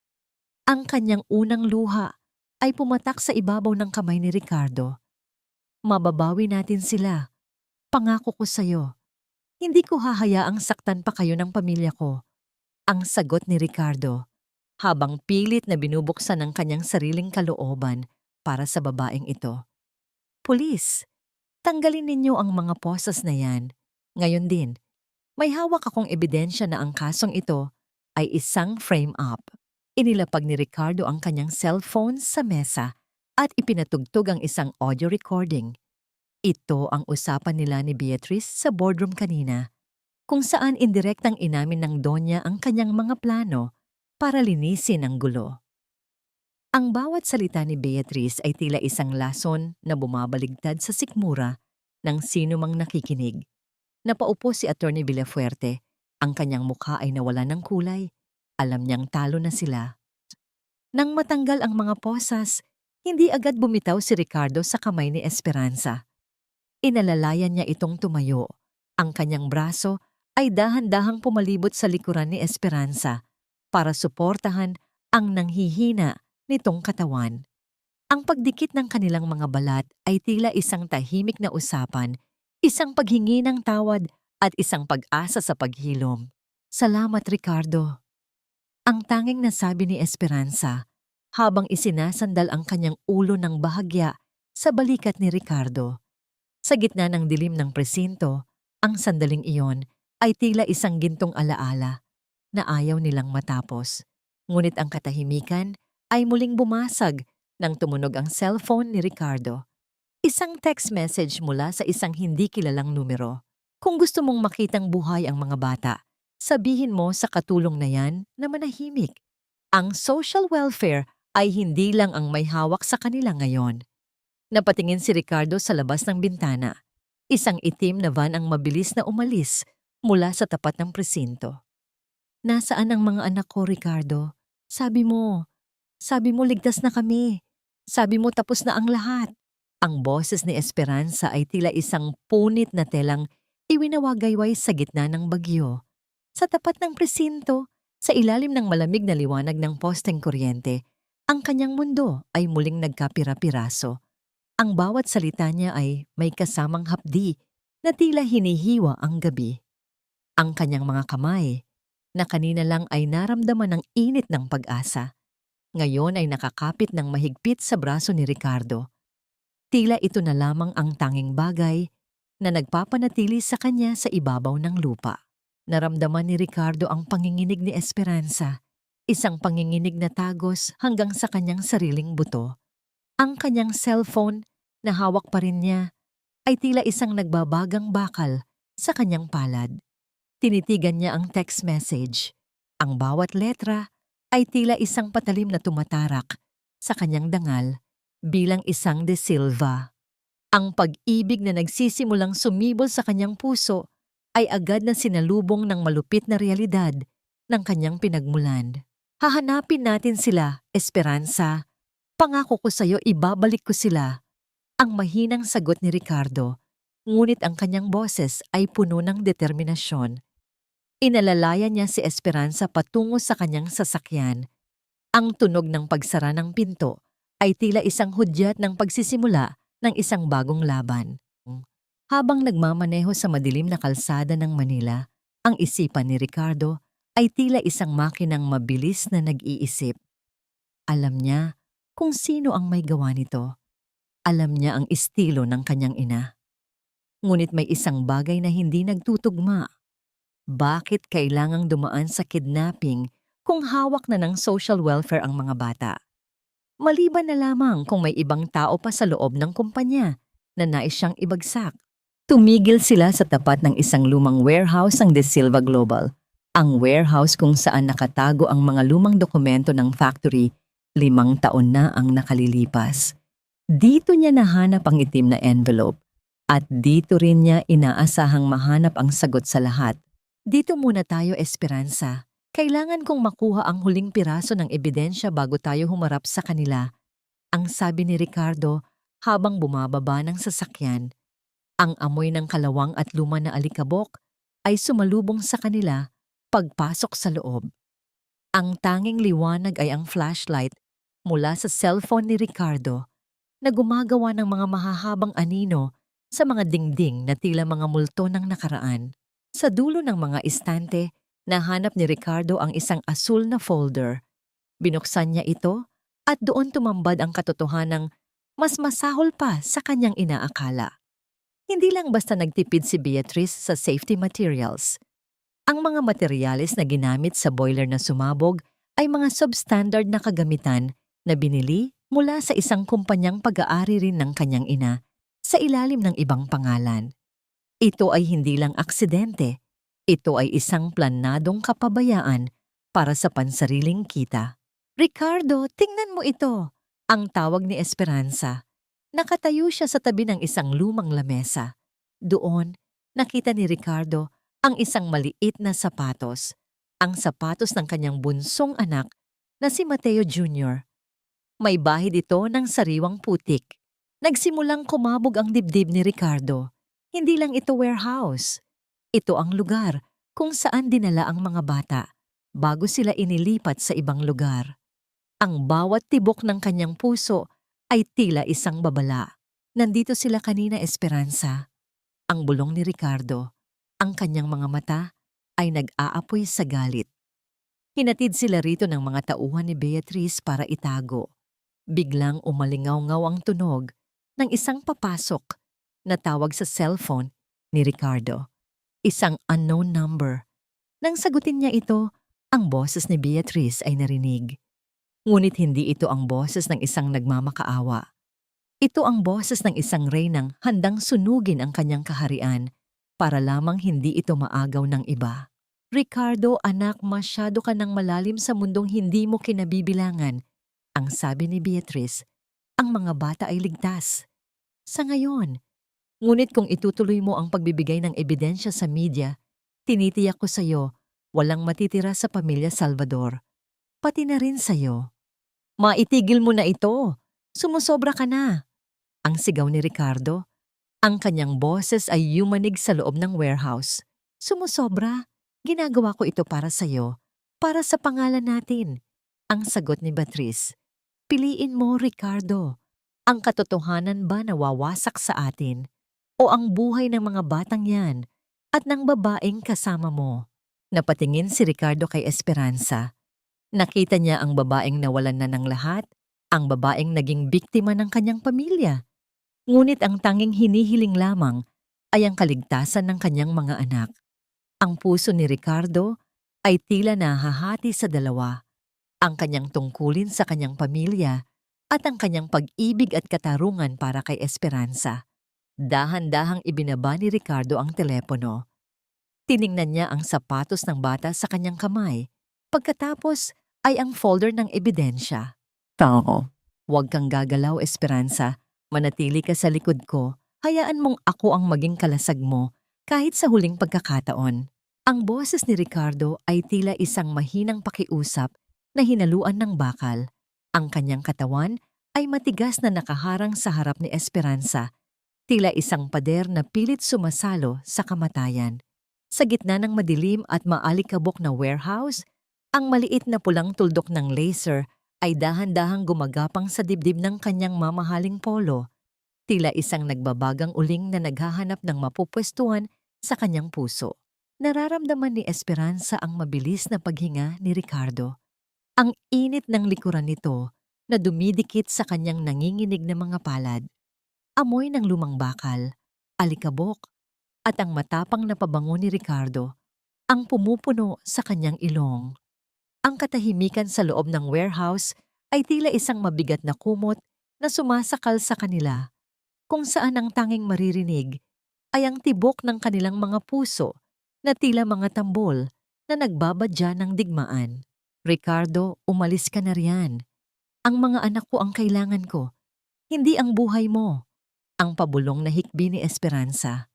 Ang kanyang unang luha ay pumatak sa ibabaw ng kamay ni Ricardo. Mababawi natin sila. Pangako ko sa'yo. Hindi ko hahayaang saktan pa kayo ng pamilya ko. Ang sagot ni Ricardo, habang pilit na binubuksan ng kanyang sariling kalooban para sa babaeng ito. Pulis, tanggalin ninyo ang mga posas na yan. Ngayon din, may hawak akong ebidensya na ang kasong ito ay isang frame-up. Inilapag ni Ricardo ang kanyang cellphone sa mesa at ipinatugtog ang isang audio recording. Ito ang usapan nila ni Beatrice sa boardroom kanina, kung saan indirektang inamin ng Donya ang kanyang mga plano para linisin ang gulo. Ang bawat salita ni Beatrice ay tila isang lason na bumabaligtad sa sikmura ng sino mang nakikinig. Napaupo si Attorney Villafuerte, ang kanyang mukha ay nawala ng kulay. Alam niyang talo na sila. Nang matanggal ang mga posas, hindi agad bumitaw si Ricardo sa kamay ni Esperanza. Inalalayan niya itong tumayo. Ang kanyang braso ay dahan-dahang pumalibot sa likuran ni Esperanza para suportahan ang nanghihina nitong katawan. Ang pagdikit ng kanilang mga balat ay tila isang tahimik na usapan, isang paghingi ng tawad at isang pag-asa sa paghilom. Salamat, Ricardo. Ang tanging nasabi ni Esperanza habang isinasandal ang kanyang ulo ng bahagya sa balikat ni Ricardo. Sa gitna ng dilim ng presinto, ang sandaling iyon ay tila isang gintong alaala na ayaw nilang matapos. Ngunit ang katahimikan ay muling bumasag nang tumunog ang cellphone ni Ricardo. Isang text message mula sa isang hindi kilalang numero. Kung gusto mong makitang buhay ang mga bata, sabihin mo sa katulong na yan na manahimik. Ang social welfare ay hindi lang ang may hawak sa kanila ngayon. Napatingin si Ricardo sa labas ng bintana. Isang itim na van ang mabilis na umalis mula sa tapat ng presinto. Nasaan ang mga anak ko, Ricardo? Sabi mo ligtas na kami. Sabi mo tapos na ang lahat. Ang boses ni Esperanza ay tila isang punit na telang iwinawagayway sa gitna ng bagyo. Sa tapat ng presinto, sa ilalim ng malamig na liwanag ng posteng kuryente, ang kanyang mundo ay muling nagkapira-piraso. Ang bawat salita niya ay may kasamang hapdi na tila hinihiwa ang gabi. Ang kanyang mga kamay, na kanina lang ay naramdaman ng init ng pag-asa, ngayon ay nakakapit ng mahigpit sa braso ni Ricardo. Tila ito na lamang ang tanging bagay na nagpapanatili sa kanya sa ibabaw ng lupa. Naramdaman ni Ricardo ang panginginig ni Esperanza, Isang panginginig na tagos hanggang sa kanyang sariling buto. Ang kanyang cellphone na hawak pa rin niya ay tila isang nagbabagang bakal sa kanyang palad. Tinitigan niya ang text message. Ang bawat letra ay tila isang patalim na tumatarak sa kanyang dangal bilang isang De Silva. Ang pag-ibig na nagsisimulang sumibol sa kanyang puso ay agad na sinalubong ng malupit na realidad ng kanyang pinagmulan. Hahanapin natin sila, Esperanza. Pangako ko sa'yo ibabalik ko sila. Ang mahinang sagot ni Ricardo, ngunit ang kanyang boses ay puno ng determinasyon. Inalalayan niya si Esperanza patungo sa kanyang sasakyan. Ang tunog ng pagsara ng pinto ay tila isang hudyat ng pagsisimula ng isang bagong laban. Habang nagmamaneho sa madilim na kalsada ng Manila, ang isipan ni Ricardo ay tila isang makinang mabilis na nag-iisip. Alam niya kung sino ang may gawa nito. Alam niya ang estilo ng kanyang ina. Ngunit may isang bagay na hindi nagtutugma. Bakit kailangang dumaan sa kidnapping kung hawak na ng social welfare ang mga bata? Maliban na lamang kung may ibang tao pa sa loob ng kumpanya na nais siyang ibagsak. Tumigil sila sa tapat ng isang lumang warehouse ng De Silva Global. Ang warehouse kung saan nakatago ang mga lumang dokumento ng factory, 5 taon na ang nakalilipas. Dito niya nahanap ang itim na envelope at dito rin niya inaasahang mahanap ang sagot sa lahat. Dito muna tayo, Esperanza. Kailangan kong makuha ang huling piraso ng ebidensya bago tayo humarap sa kanila. Ang sabi ni Ricardo habang bumababa ng sasakyan. Ang amoy ng kalawang at luma na alikabok ay sumalubong sa kanila pagpasok sa loob. Ang tanging liwanag ay ang flashlight mula sa cellphone ni Ricardo na gumagawa ng mga mahahabang anino sa mga dingding na tila mga multo ng nakaraan. Sa dulo ng mga istante, nahanap ni Ricardo ang isang asul na folder. Binuksan niya ito at doon tumambad ang katotohanang mas masahol pa sa kanyang inaakala. Hindi lang basta nagtipid si Beatrice sa safety materials. Ang mga materyales na ginamit sa boiler na sumabog ay mga substandard na kagamitan na binili mula sa isang kumpanyang pag-aari rin ng kanyang ina sa ilalim ng ibang pangalan. Ito ay hindi lang aksidente. Ito ay isang planadong kapabayaan para sa pansariling kita. Ricardo, tingnan mo ito, ang tawag ni Esperanza. Nakatayo siya sa tabi ng isang lumang lamesa. Doon, nakita ni Ricardo ang isang maliit na sapatos. Ang sapatos ng kanyang bunsong anak na si Mateo Jr. May bahid ito ng sariwang putik. Nagsimulang kumabog ang dibdib ni Ricardo. Hindi lang ito warehouse. Ito ang lugar kung saan dinala ang mga bata bago sila inilipat sa ibang lugar. Ang bawat tibok ng kanyang puso ay tila isang babala. Nandito sila kanina, Esperanza. Ang bulong ni Ricardo, ang kanyang mga mata ay nag-aapoy sa galit. Hinatid sila rito ng mga tauhan ni Beatrice para itago. Biglang umalingaw-ngaw ang tunog ng isang papasok na tawag sa cellphone ni Ricardo. Isang unknown number. Nang sagutin niya ito, ang boses ni Beatrice ay narinig. Ngunit hindi ito ang boses ng isang nagmamakaawa. Ito ang boses ng isang reynang handang sunugin ang kanyang kaharian para lamang hindi ito maagaw ng iba. Ricardo, anak, masyado ka ng malalim sa mundong hindi mo kinabibilangan. Ang sabi ni Beatrice, ang mga bata ay ligtas. Sa ngayon. Ngunit kung itutuloy mo ang pagbibigay ng ebidensya sa media, tinitiyak ko sa iyo, walang matitira sa pamilya Salvador. Pati na rin sa iyo. Maitigil mo na ito. Sumusobra ka na. Ang sigaw ni Ricardo. Ang kanyang boses ay yumanig sa loob ng warehouse. Sumusobra. Ginagawa ko ito para sa iyo. Para sa pangalan natin. Ang sagot ni Beatrice. Piliin mo, Ricardo. Ang katotohanan ba na wawasak sa atin? O ang buhay ng mga batang yan at ng babaeng kasama mo? Napatingin si Ricardo kay Esperanza. Nakita niya ang babaeng nawalan na ng lahat, ang babaeng naging biktima ng kanyang pamilya. Ngunit ang tanging hinihiling lamang ay ang kaligtasan ng kanyang mga anak. Ang puso ni Ricardo ay tila nahahati sa dalawa. ang kanyang tungkulin sa kanyang pamilya, at ang kanyang pag-ibig at katarungan para kay Esperanza. Dahan-dahang ibinaba ni Ricardo ang telepono. Tiningnan niya ang sapatos ng bata sa kanyang kamay. Pagkatapos ay ang folder ng ebidensya. Tao. Huwag kang gagalaw, Esperanza. Manatili ka sa likod ko. Hayaan mong ako ang maging kalasag mo kahit sa huling pagkakataon. Ang boses ni Ricardo ay tila isang mahinang pakiusap na hinaluan ng bakal. Ang kanyang katawan ay matigas na nakaharang sa harap ni Esperanza, tila isang pader na pilit sumasalo sa kamatayan. Sa gitna ng madilim at maalikabok na warehouse, ang maliit na pulang tuldok ng laser ay dahan-dahang gumagapang sa dibdib ng kanyang mamahaling polo, tila isang nagbabagang uling na naghahanap ng mapupwestuhan sa kanyang puso. Nararamdaman ni Esperanza ang mabilis na paghinga ni Ricardo. Ang init ng likuran nito na dumidikit sa kanyang nanginginig na mga palad. Amoy ng lumang bakal, alikabok, at ang matapang na pabango ni Ricardo ang pumupuno sa kanyang ilong. Ang katahimikan sa loob ng warehouse ay tila isang mabigat na kumot na sumasakal sa kanila, kung saan ang tanging maririnig ay ang tibok ng kanilang mga puso na tila mga tambol na nagbabadya ng digmaan. Ricardo, umalis ka na riyan. Ang mga anak ko ang kailangan ko, hindi ang buhay mo. Ang pabulong na hikbi ni Esperanza.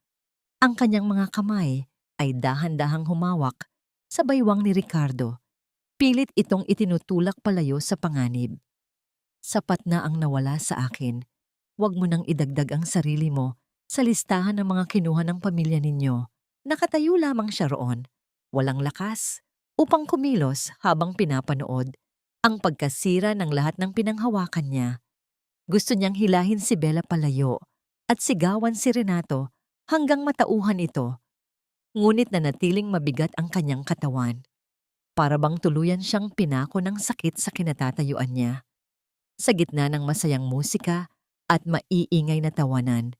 Ang kanyang mga kamay ay dahan-dahang humawak sa baywang ni Ricardo. Pilit itong itinutulak palayo sa panganib. Sapat na ang nawala sa akin. Huwag mo nang idagdag ang sarili mo sa listahan ng mga kinuha ng pamilya ninyo. Nakatayo lamang siya roon, walang lakas, upang kumilos habang pinapanood ang pagkasira ng lahat ng pinanghawakan niya. Gusto niyang hilahin si Bella palayo at sigawan si Renato hanggang matauhan ito. Ngunit nanatiling mabigat ang kanyang katawan. Para bang tuluyan siyang pinako ng sakit sa kinatatayuan niya. Sa gitna ng masayang musika at maiingay na tawanan,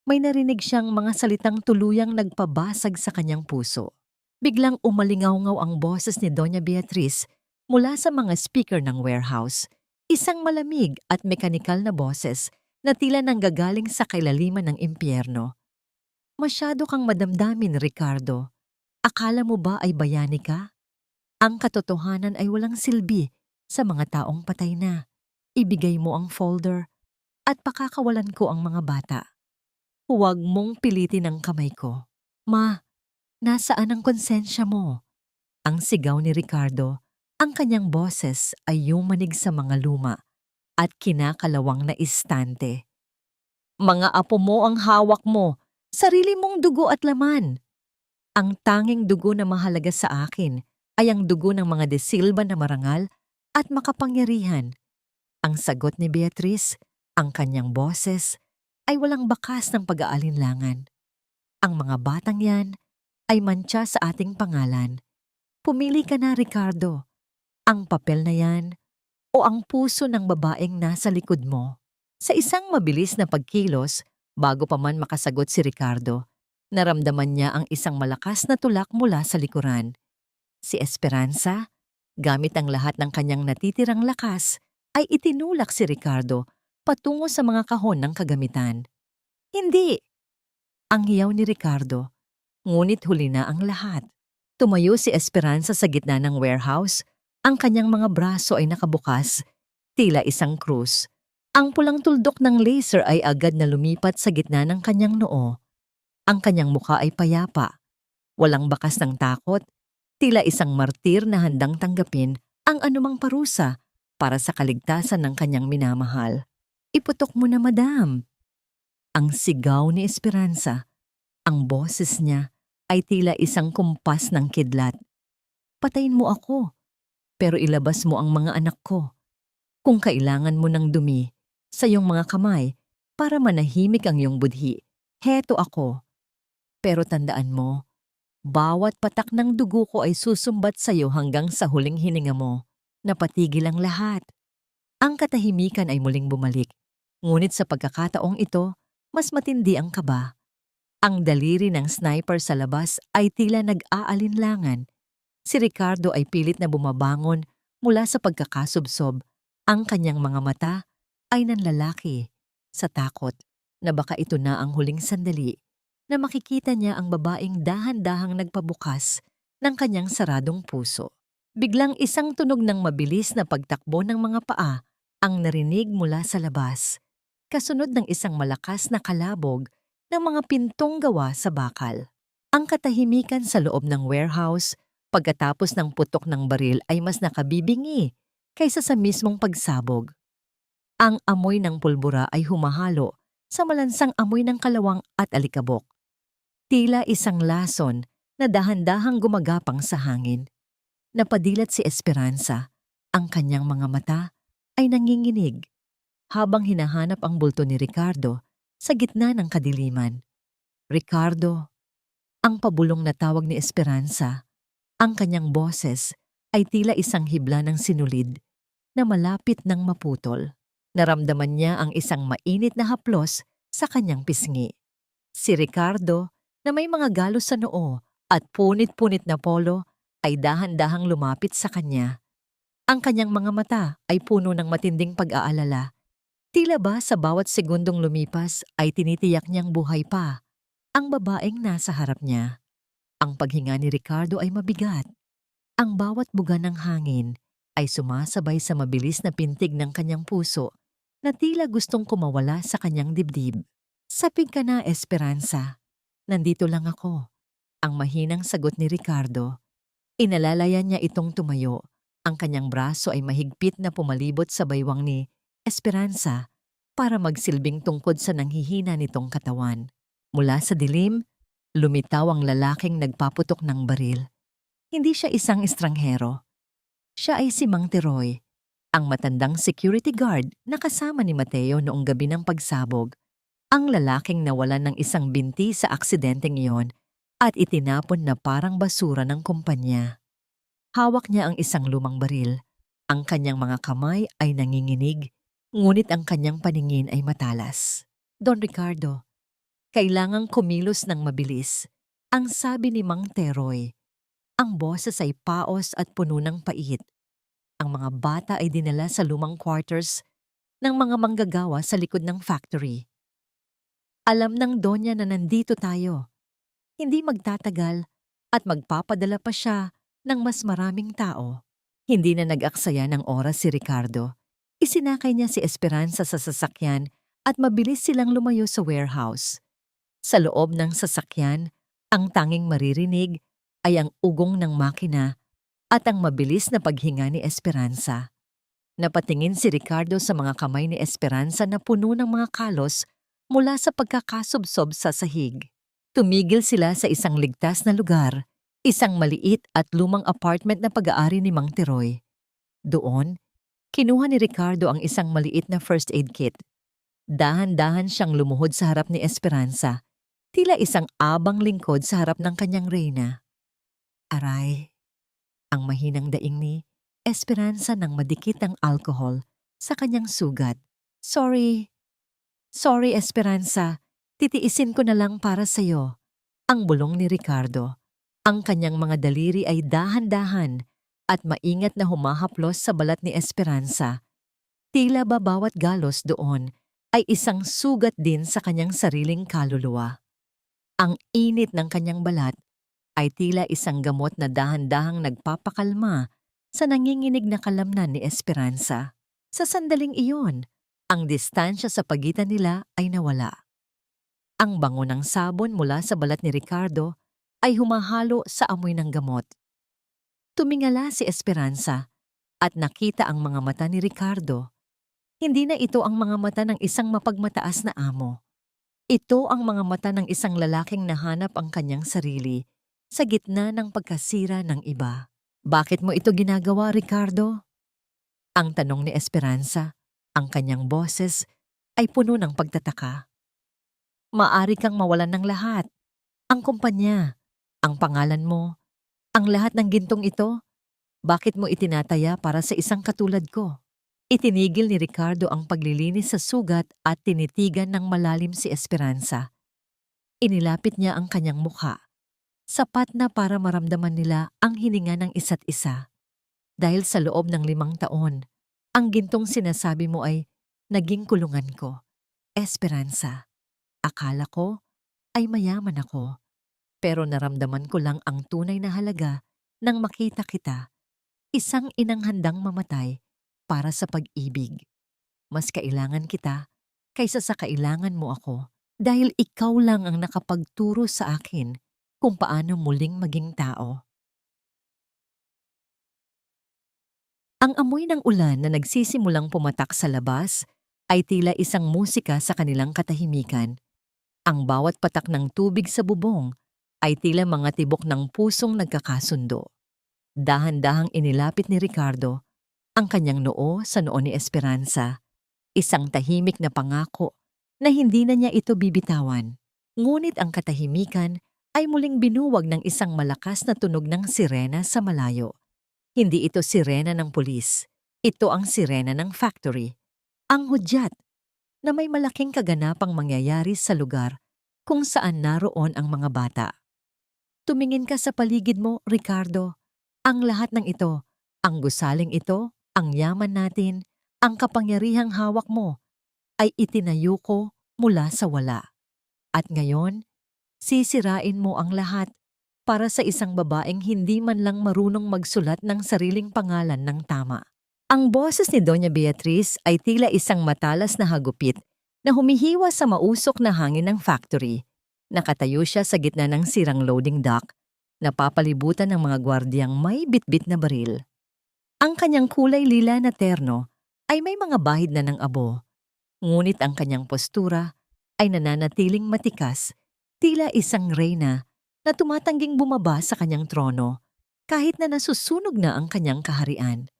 may narinig siyang mga salitang tuluyang nagpabasag sa kanyang puso. Biglang umalingaw-ngaw ang boses ni Doña Beatriz mula sa mga speaker ng warehouse. Isang malamig at mekanikal na boses na tila nanggagaling sa kailaliman ng impyerno. Masyado kang madamdamin, Ricardo. Akala mo ba ay bayani ka? Ang katotohanan ay walang silbi sa mga taong patay na. Ibigay mo ang folder at pakakawalan ko ang mga bata. Huwag mong pilitin ang kamay ko. Ma, nasaan ang konsensya mo? Ang sigaw ni Ricardo, ang kanyang boses ay yumanig sa mga luma at kinakalawang na istante. Mga apo mo ang hawak mo, sarili mong dugo at laman. Ang tanging dugo na mahalaga sa akin ay ang dugo ng mga De Silva na marangal at makapangyarihan. Ang sagot ni Beatriz, ang kanyang boses, ay walang bakas ng pag-aalinlangan. Ang mga batang yan ay mantsa sa ating pangalan. Pumili ka na, Ricardo. Ang papel na yan o ang puso ng babaeng nasa likod mo. Sa isang mabilis na pagkilos, bago pa man makasagot si Ricardo, naramdaman niya ang isang malakas na tulak mula sa likuran. Si Esperanza, gamit ang lahat ng kanyang natitirang lakas, ay itinulak si Ricardo patungo sa mga kahon ng kagamitan. Hindi! Ang hiyaw ni Ricardo, ngunit huli na ang lahat. Tumayo si Esperanza sa gitna ng warehouse, ang kanyang mga braso ay nakabukas, tila isang krus. Ang pulang tuldok ng laser ay agad na lumipat sa gitna ng kanyang noo. Ang kanyang mukha ay payapa, walang bakas ng takot, tila isang martir na handang tanggapin ang anumang parusa para sa kaligtasan ng kanyang minamahal. Iputok mo na, madam. Ang sigaw ni Esperanza, ang boses niya ay tila isang kumpas ng kidlat. Patayin mo ako, pero ilabas mo ang mga anak ko. Kung kailangan mo ng dumi sa iyong mga kamay para manahimik ang iyong budhi, heto ako. Pero tandaan mo, bawat patak ng dugo ko ay susumbat sa iyo hanggang sa huling hininga mo, na patigil ang lahat. Ang katahimikan ay muling bumalik, ngunit sa pagkakataong ito, mas matindi ang kaba. Ang daliri ng sniper sa labas ay tila nag-aalinlangan. Si Ricardo ay pilit na bumabangon Mula sa pagkakasubsob, ang kanyang mga mata ay nanlalaki sa takot na baka ito na ang huling sandali na makikita niya ang babaeng dahan-dahang nagpabukas ng kanyang saradong puso. Biglang isang tunog ng mabilis na pagtakbo ng mga paa ang narinig mula sa labas, kasunod ng isang malakas na kalabog ng mga pintong gawa sa bakal. Ang katahimikan sa loob ng warehouse pagkatapos ng putok ng baril ay mas nakabibingi kaysa sa mismong pagsabog. Ang amoy ng pulbura ay humahalo sa malansang amoy ng kalawang at alikabok. Tila isang lason na dahan-dahang gumagapang sa hangin. Napadilat si Esperanza, ang kanyang mga mata ay nanginginig habang hinahanap ang bulto ni Ricardo sa gitna ng kadiliman. Ricardo, ang pabulong na tawag ni Esperanza, ang kanyang boses ay tila isang hibla ng sinulid na malapit ng maputol. Naramdaman niya ang isang mainit na haplos sa kanyang pisngi. Si Ricardo, na may mga galos sa noo at punit-punit na polo, ay dahan-dahang lumapit sa kanya. Ang kanyang mga mata ay puno ng matinding pag-aalala. Tila ba sa bawat segundong lumipas ay tinitiyak niyang buhay pa ang babaeng nasa harap niya. Ang paghinga ni Ricardo ay mabigat. Ang bawat buga ng hangin ay sumasabay sa mabilis na pintig ng kanyang puso na tila gustong kumawala sa kanyang dibdib. Sapig ka na, Esperanza. Nandito lang ako. Ang mahinang sagot ni Ricardo. Inalalayan niya itong tumayo. Ang kanyang braso ay mahigpit na pumalibot sa baywang ni Esperanza para magsilbing tungkod sa nanghihina nitong katawan. Mula sa dilim, lumitaw ang lalaking nagpaputok ng baril. Hindi siya isang estranghero. Siya ay si Mang Teroy, ang matandang security guard na kasama ni Mateo noong gabi ng pagsabog. Ang lalaking nawalan ng isang binti sa aksidenteng iyon at itinapon na parang basura ng kumpanya. Hawak niya ang isang lumang baril. Ang kanyang mga kamay ay nanginginig, ngunit ang kanyang paningin ay matalas. Don Ricardo, kailangang kumilos ng mabilis, ang sabi ni Mang Teroy. Ang boses ay paos at puno ng pait. Ang mga bata ay dinala sa lumang quarters ng mga manggagawa sa likod ng factory. Alam ng Donya na nandito tayo. Hindi magtatagal at magpapadala pa siya ng mas maraming tao. Hindi na nag-aksaya ng oras si Ricardo. Isinakay niya si Esperanza sa sasakyan at mabilis silang lumayo sa warehouse. Sa loob ng sasakyan, ang tanging maririnig ay ang ugong ng makina at ang mabilis na paghinga ni Esperanza. Napatingin si Ricardo sa mga kamay ni Esperanza na puno ng mga kalos mula sa pagkakasubsob sa sahig. Tumigil sila sa isang ligtas na lugar, isang maliit at lumang apartment na pag-aari ni Mang Teroy. Doon, kinuha ni Ricardo ang isang maliit na first aid kit. Dahan-dahan siyang lumuhod sa harap ni Esperanza, tila isang abang lingkod sa harap ng kanyang reyna. Aray, ang mahinang daing ni Esperanza nang madikit ang alcohol sa kanyang sugat. Sorry, Esperanza. Titiisin ko na lang para sa'yo. Ang bulong ni Ricardo. Ang kanyang mga daliri ay dahan-dahan at maingat na humahaplos sa balat ni Esperanza. Tila ba bawat galos doon ay isang sugat din sa kanyang sariling kaluluwa. Ang init ng kanyang balat ay tila isang gamot na dahan-dahang nagpapakalma sa nanginginig na kalamnan ni Esperanza. Sa sandaling iyon, ang distansya sa pagitan nila ay nawala. Ang bango ng sabon mula sa balat ni Ricardo ay humahalo sa amoy ng gamot. Tumingala si Esperanza at nakita ang mga mata ni Ricardo. Hindi na ito ang mga mata ng isang mapagmataas na amo. Ito ang mga mata ng isang lalaking nahanap ang kanyang sarili sa gitna ng pagkasira ng iba. Bakit mo ito ginagawa, Ricardo? Ang tanong ni Esperanza. Ang kanyang boses ay puno ng pagtataka. Maari kang mawalan ng lahat. Ang kumpanya, ang pangalan mo, ang lahat ng gintong ito. Bakit mo itinataya para sa isang katulad ko? Itinigil ni Ricardo ang paglilinis sa sugat at tinitigan ng malalim si Esperanza. Inilapit niya ang kanyang mukha. Sapat na para maramdaman nila ang hininga ng isa't isa. Dahil sa loob ng 5 taon, ang gintong sinasabi mo ay naging kulungan ko. Esperanza, akala ko ay mayaman ako, pero naramdaman ko lang ang tunay na halaga nang makita kita, isang inang handang mamatay para sa pag-ibig. Mas kailangan kita kaysa sa kailangan mo ako dahil ikaw lang ang nakapagturo sa akin kung paano muling maging tao. Ang amoy ng ulan na nagsisimulang pumatak sa labas ay tila isang musika sa kanilang katahimikan. Ang bawat patak ng tubig sa bubong ay tila mga tibok ng pusong nagkakasundo. Dahan-dahang inilapit ni Ricardo ang kanyang noo sa noo ni Esperanza, isang tahimik na pangako na hindi na niya ito bibitawan. Ngunit ang katahimikan ay muling binuwag ng isang malakas na tunog ng sirena sa malayo. Hindi ito sirena ng pulis. Ito ang sirena ng factory. Ang hudyat na may malaking kaganapang mangyayari sa lugar kung saan naroon ang mga bata. Tumingin ka sa paligid mo, Ricardo. Ang lahat ng ito, ang gusaling ito, ang yaman natin, ang kapangyarihang hawak mo, ay itinayo ko mula sa wala. At ngayon, sisirain mo ang lahat para sa isang babaeng hindi man lang marunong magsulat ng sariling pangalan ng tama. Ang boses ni Doña Beatriz ay tila isang matalas na hagupit na humihiwa sa mausok na hangin ng factory. Nakatayo siya sa gitna ng sirang loading dock, napapalibutan ng mga gwardiyang may bitbit na baril. Ang kanyang kulay lila na terno ay may mga bahid na ng abo, ngunit ang kanyang postura ay nananatiling matikas, tila isang reyna na tumatangging bumaba sa kanyang trono kahit na nasusunog na ang kanyang kaharian.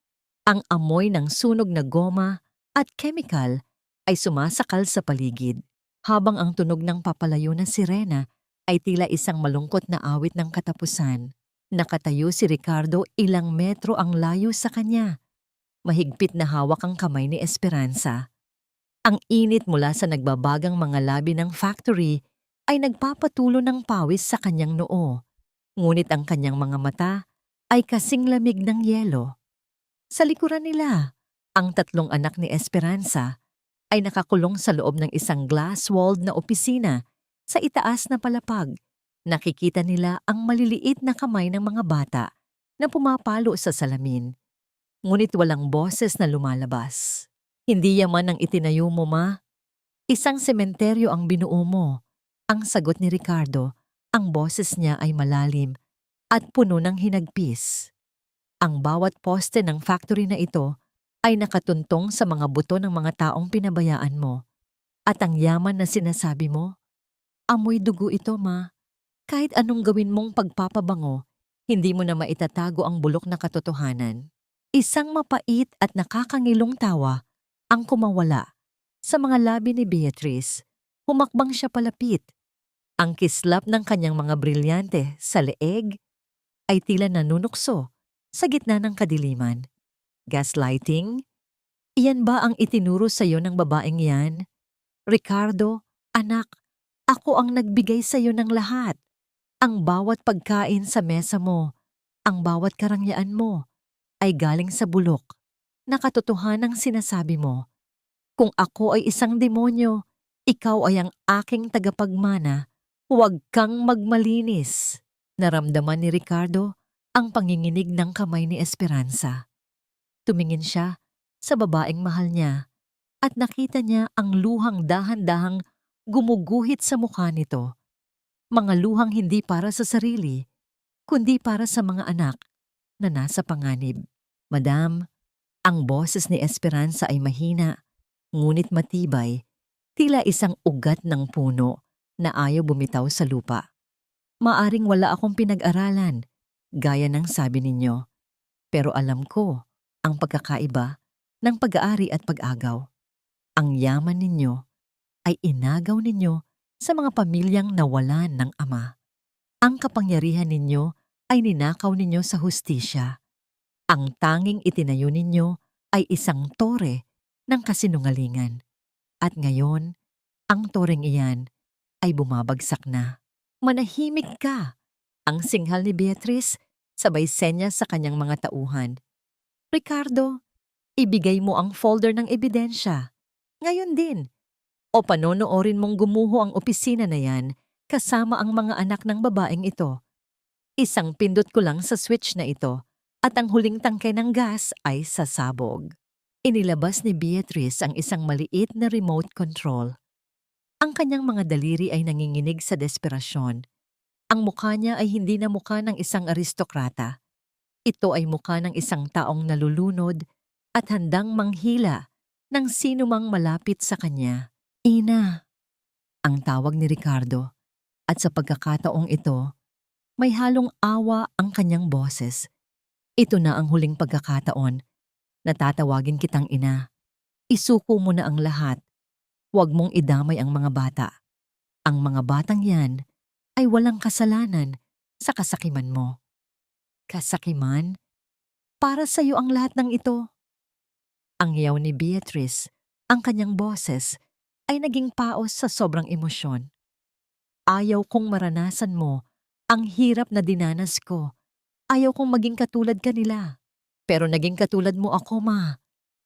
Ang amoy ng sunog na goma at chemical ay sumasakal sa paligid, habang ang tunog ng papalayo na sirena ay tila isang malungkot na awit ng katapusan. Nakatayo si Ricardo ilang metro ang layo sa kanya. Mahigpit na hawak ang kamay ni Esperanza. Ang init mula sa nagbabagang mga labi ng factory ay nagpapatulo ng pawis sa kanyang noo, ngunit ang kanyang mga mata ay kasing lamig ng yelo. Sa likuran nila, ang 3 anak ni Esperanza ay nakakulong sa loob ng isang glass-walled na opisina sa itaas na palapag. Nakikita nila ang maliliit na kamay ng mga bata na pumapalo sa salamin. Ngunit walang boses na lumalabas. Hindi yaman ang itinayo mo, ma. Isang sementeryo ang binuo mo. Ang sagot ni Ricardo, ang boses niya ay malalim at puno ng hinagpis. Ang bawat poste ng factory na ito ay nakatuntong sa mga buto ng mga taong pinabayaan mo. At ang yaman na sinasabi mo, amoy dugo ito, ma. Kahit anong gawin mong pagpapabango, hindi mo na maitatago ang bulok na katotohanan. Isang mapait at nakakangilong tawa ang kumawala sa mga labi ni Beatriz. Humakbang siya palapit. Ang kislap ng kanyang mga brilyante sa leeg ay tila nanunukso sa gitna ng kadiliman. Gaslighting? Iyan ba ang itinuro sa iyo ng babaeng yan? Ricardo, anak, ako ang nagbigay sa iyo ng lahat. Ang bawat pagkain sa mesa mo, ang bawat karangyaan mo, ay galing sa bulok na katotohanang sinasabi mo. Kung ako ay isang demonyo, ikaw ay ang aking tagapagmana, huwag kang magmalinis. Naramdaman ni Ricardo ang panginginig ng kamay ni Esperanza. Tumingin siya sa babaeng mahal niya at nakita niya ang luhang dahan-dahang gumuguhit sa mukha nito. Mga luhang hindi para sa sarili, kundi para sa mga anak na nasa panganib. Madam, ang boses ni Esperanza ay mahina, ngunit matibay, tila isang ugat ng puno na ayaw bumitaw sa lupa. Maaring wala akong pinag-aralan, gaya ng sabi ninyo, pero alam ko ang pagkakaiba ng pag-aari at pag-agaw. Ang yaman ninyo ay inagaw ninyo sa mga pamilyang nawalan ng ama. Ang kapangyarihan ninyo ay ninakaw ninyo sa hustisya. Ang tanging itinayo ninyo ay isang tore ng kasinungalingan. At ngayon, ang toreng iyan ay bumabagsak na. Manahimik ka! Ang singhal ni Beatriz sabay senya sa kanyang mga tauhan. Ricardo, ibigay mo ang folder ng ebidensya. Ngayon din. O panonoorin mong gumuho ang opisina na yan kasama ang mga anak ng babaeng ito. Isang pindot ko lang sa switch na ito at ang huling tangke ng gas ay sasabog. Inilabas ni Beatrice ang isang maliit na remote control. Ang kanyang mga daliri ay nanginginig sa desperasyon. Ang mukha niya ay hindi na mukha ng isang aristokrata. Ito ay mukha ng isang taong nalulunod at handang manghila ng sino mang malapit sa kanya. Ina, ang tawag ni Ricardo, at sa pagkakataong ito, may halong awa ang kanyang boses. Ito na ang huling pagkakataon. Natatawagin kitang ina. Isuko mo na ang lahat. Huwag mong idamay ang mga bata. Ang mga batang yan ay walang kasalanan sa kasakiman mo. Kasakiman? Para sa iyo ang lahat ng ito. Ang yaw ni Beatrice, ang kanyang boses, ay naging paos sa sobrang emosyon. Ayaw kong maranasan mo ang hirap na dinanas ko. Ayaw kong maging katulad kanila. Pero naging katulad mo ako, ma.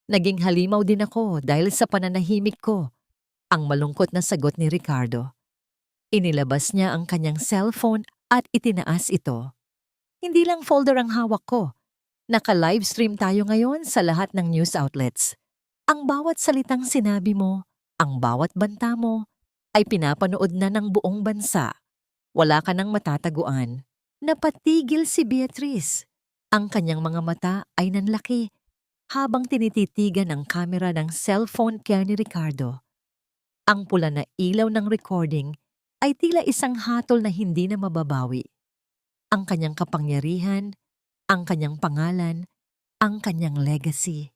Naging halimaw din ako dahil sa pananahimik ko. Ang malungkot na sagot ni Ricardo. Inilabas niya ang kanyang cellphone at itinaas ito. Hindi lang folder ang hawak ko. Naka-livestream tayo ngayon sa lahat ng news outlets. Ang bawat salitang sinabi mo, ang bawat banta mo, ay pinapanood na ng buong bansa. Wala ka nang matataguan. Napatigil si Beatrice. Ang kanyang mga mata ay nanlaki habang tinititigan ang kamera ng cellphone kaya ni Ricardo. Ang pula na ilaw ng recording ay tila isang hatol na hindi na mababawi. Ang kanyang kapangyarihan, ang kanyang pangalan, ang kanyang legacy.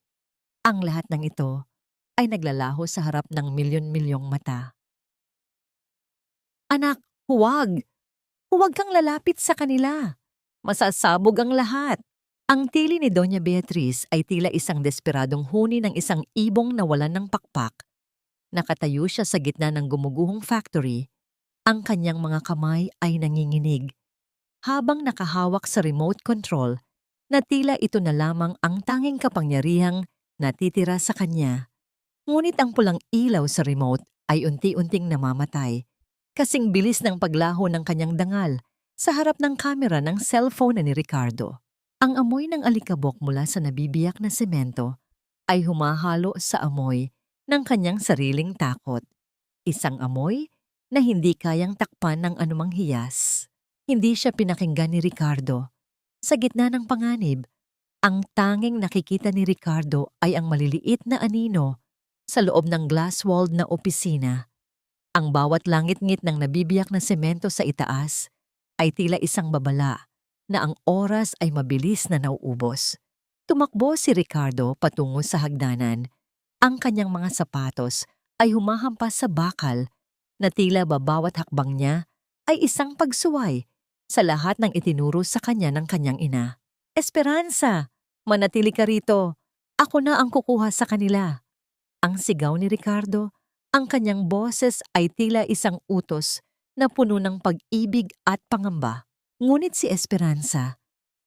Ang lahat ng ito ay naglalaho sa harap ng milyon-milyong mata. Anak, huwag! Huwag kang lalapit sa kanila. Masasabog ang lahat. Ang tili ni Doña Beatriz ay tila isang desperadong huni ng isang ibong nawalan ng pakpak. Nakatayo siya sa gitna ng gumuguhong factory. Ang kanyang mga kamay ay nanginginig. Habang nakahawak sa remote control, na tila ito na lamang ang tanging kapangyarihang natitira sa kanya. Ngunit ang pulang ilaw sa remote ay unti-unting namamatay. Kasing bilis ng paglaho ng kanyang dangal sa harap ng kamera ng cellphone ni Ricardo. Ang amoy ng alikabok mula sa nabibiyak na semento ay humahalo sa amoy ng kanyang sariling takot. Isang amoy na hindi kayang takpan ng anumang hiyas. Hindi siya pinakinggan ni Ricardo. Sa gitna ng panganib, ang tanging nakikita ni Ricardo ay ang maliliit na anino sa loob ng glass-walled na opisina. Ang bawat langit-ngit ng nabibiyak na semento sa itaas ay tila isang babala na ang oras ay mabilis na nauubos. Tumakbo si Ricardo patungo sa hagdanan. Ang kanyang mga sapatos ay humahampas sa bakal na tila babawat hakbang niya ay isang pagsuway sa lahat ng itinuro sa kanya ng kanyang ina. Esperanza, manatili ka rito. Ako na ang kukuha sa kanila. Ang sigaw ni Ricardo, ang kanyang boses ay tila isang utos na puno ng pag-ibig at pangamba. Ngunit si Esperanza,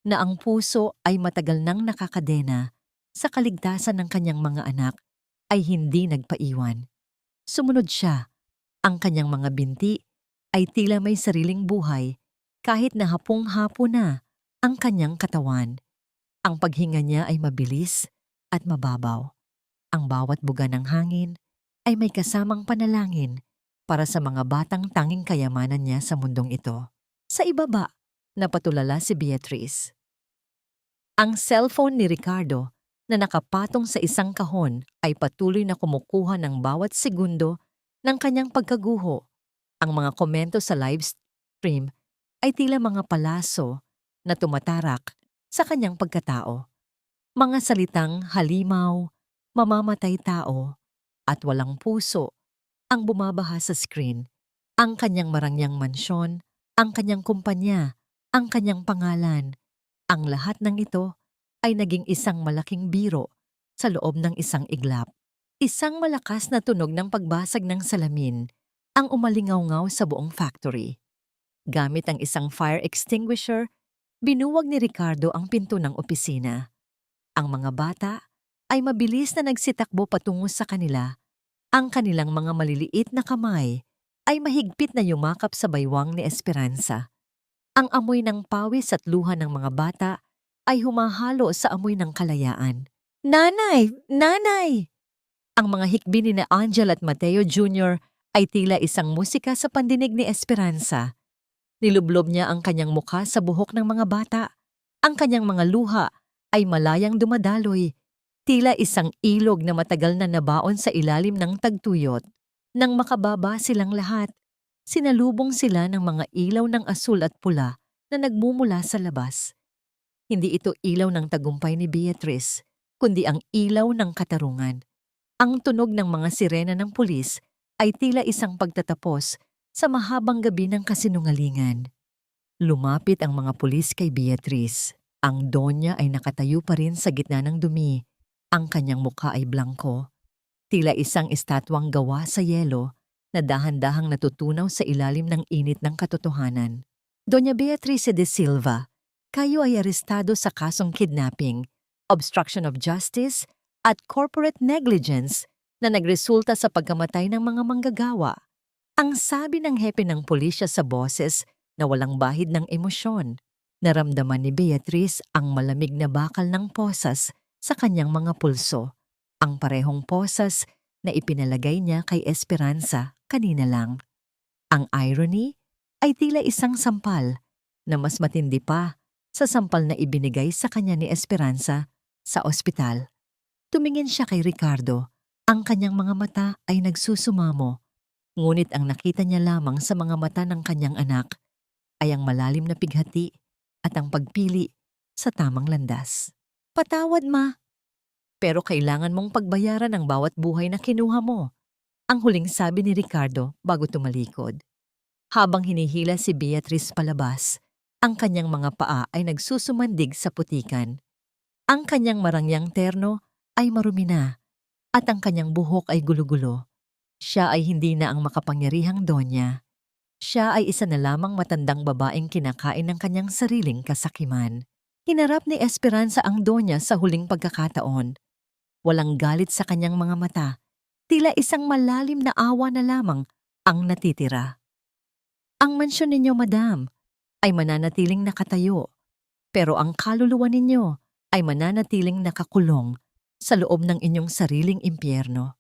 na ang puso ay matagal nang nakakadena sa kaligtasan ng kanyang mga anak, ay hindi nagpaiwan. Sumunod siya. Ang kanyang mga binti ay tila may sariling buhay kahit na hapong-hapo na ang kanyang katawan. Ang paghinga niya ay mabilis at mababaw. Ang bawat buga ng hangin ay may kasamang panalangin para sa mga batang tanging kayamanan niya sa mundong ito. Sa ibaba, napatulala si Beatrice. Ang cellphone ni Ricardo na nakapatong sa isang kahon ay patuloy na kumukuha ng bawat segundo ng kanyang pagkaguho. Ang mga komento sa live stream ay tila mga palaso na tumatarak sa kanyang pagkatao. Mga salitang halimaw, mamamatay tao, at walang puso ang bumabaha sa screen. Ang kanyang marangyang mansyon, ang kanyang kumpanya, ang kanyang pangalan. Ang lahat ng ito ay naging isang malaking biro sa loob ng isang iglap. Isang malakas na tunog ng pagbasag ng salamin ang umalingaw-ngaw sa buong factory. Gamit ang isang fire extinguisher, binuwag ni Ricardo ang pinto ng opisina. Ang mga bata ay mabilis na nagsitakbo patungo sa kanila. Ang kanilang mga maliliit na kamay ay mahigpit na yumakap sa baywang ni Esperanza. Ang amoy ng pawis at luha ng mga bata ay humahalo sa amoy ng kalayaan. Nanay! Nanay! Ang mga hikbi ni na Angel at Mateo Jr. ay tila isang musika sa pandinig ni Esperanza. Nilublob niya ang kanyang mukha sa buhok ng mga bata. Ang kanyang mga luha ay malayang dumadaloy, tila isang ilog na matagal na nabaon sa ilalim ng tagtuyot. Nang makababa silang lahat, sinalubong sila ng mga ilaw ng asul at pula na nagmumula sa labas. Hindi ito ilaw ng tagumpay ni Beatrice, kundi ang ilaw ng katarungan. Ang tunog ng mga sirena ng pulis ay tila isang pagtatapos sa mahabang gabi ng kasinungalingan. Lumapit ang mga pulis kay Beatrice. Ang donya ay nakatayo pa rin sa gitna ng dumi. Ang kanyang mukha ay blanko. Tila isang estatwang gawa sa yelo na dahan-dahang natutunaw sa ilalim ng init ng katotohanan. Doña Beatrice de Silva, kayo ay arestado sa kasong kidnapping, obstruction of justice, at corporate negligence na nagresulta sa pagkamatay ng mga manggagawa. Ang sabi ng hepe ng pulisya sa boses na walang bahid ng emosyon. Naramdaman ni Beatrice ang malamig na bakal ng posas sa kanyang mga pulso. Ang parehong posas na ipinalagay niya kay Esperanza kanina lang. Ang irony ay tila isang sampal na mas matindi pa sa sampal na ibinigay sa kanya ni Esperanza sa ospital. Tumingin siya kay Ricardo. Ang kanyang mga mata ay nagsusumamo. Ngunit ang nakita niya lamang sa mga mata ng kanyang anak ay ang malalim na pighati at ang pagpili sa tamang landas. Patawad, ma. Pero kailangan mong pagbayaran ang bawat buhay na kinuha mo. Ang huling sabi ni Ricardo bago tumalikod. Habang hinihila si Beatrice palabas, ang kanyang mga paa ay nagsusumandig sa putikan. Ang kanyang marangyang terno ay marumi na at ang kanyang buhok ay gulo-gulo. Siya ay hindi na ang makapangyarihang donya. Siya ay isa na lamang matandang babaeng kinakain ng kanyang sariling kasakiman. Hinarap ni Esperanza ang donya sa huling pagkakataon. Walang galit sa kanyang mga mata. Tila isang malalim na awa na lamang ang natitira. Ang mansyon ninyo, madam, ay mananatiling nakatayo, pero ang kaluluwa ninyo ay mananatiling nakakulong sa loob ng inyong sariling impyerno.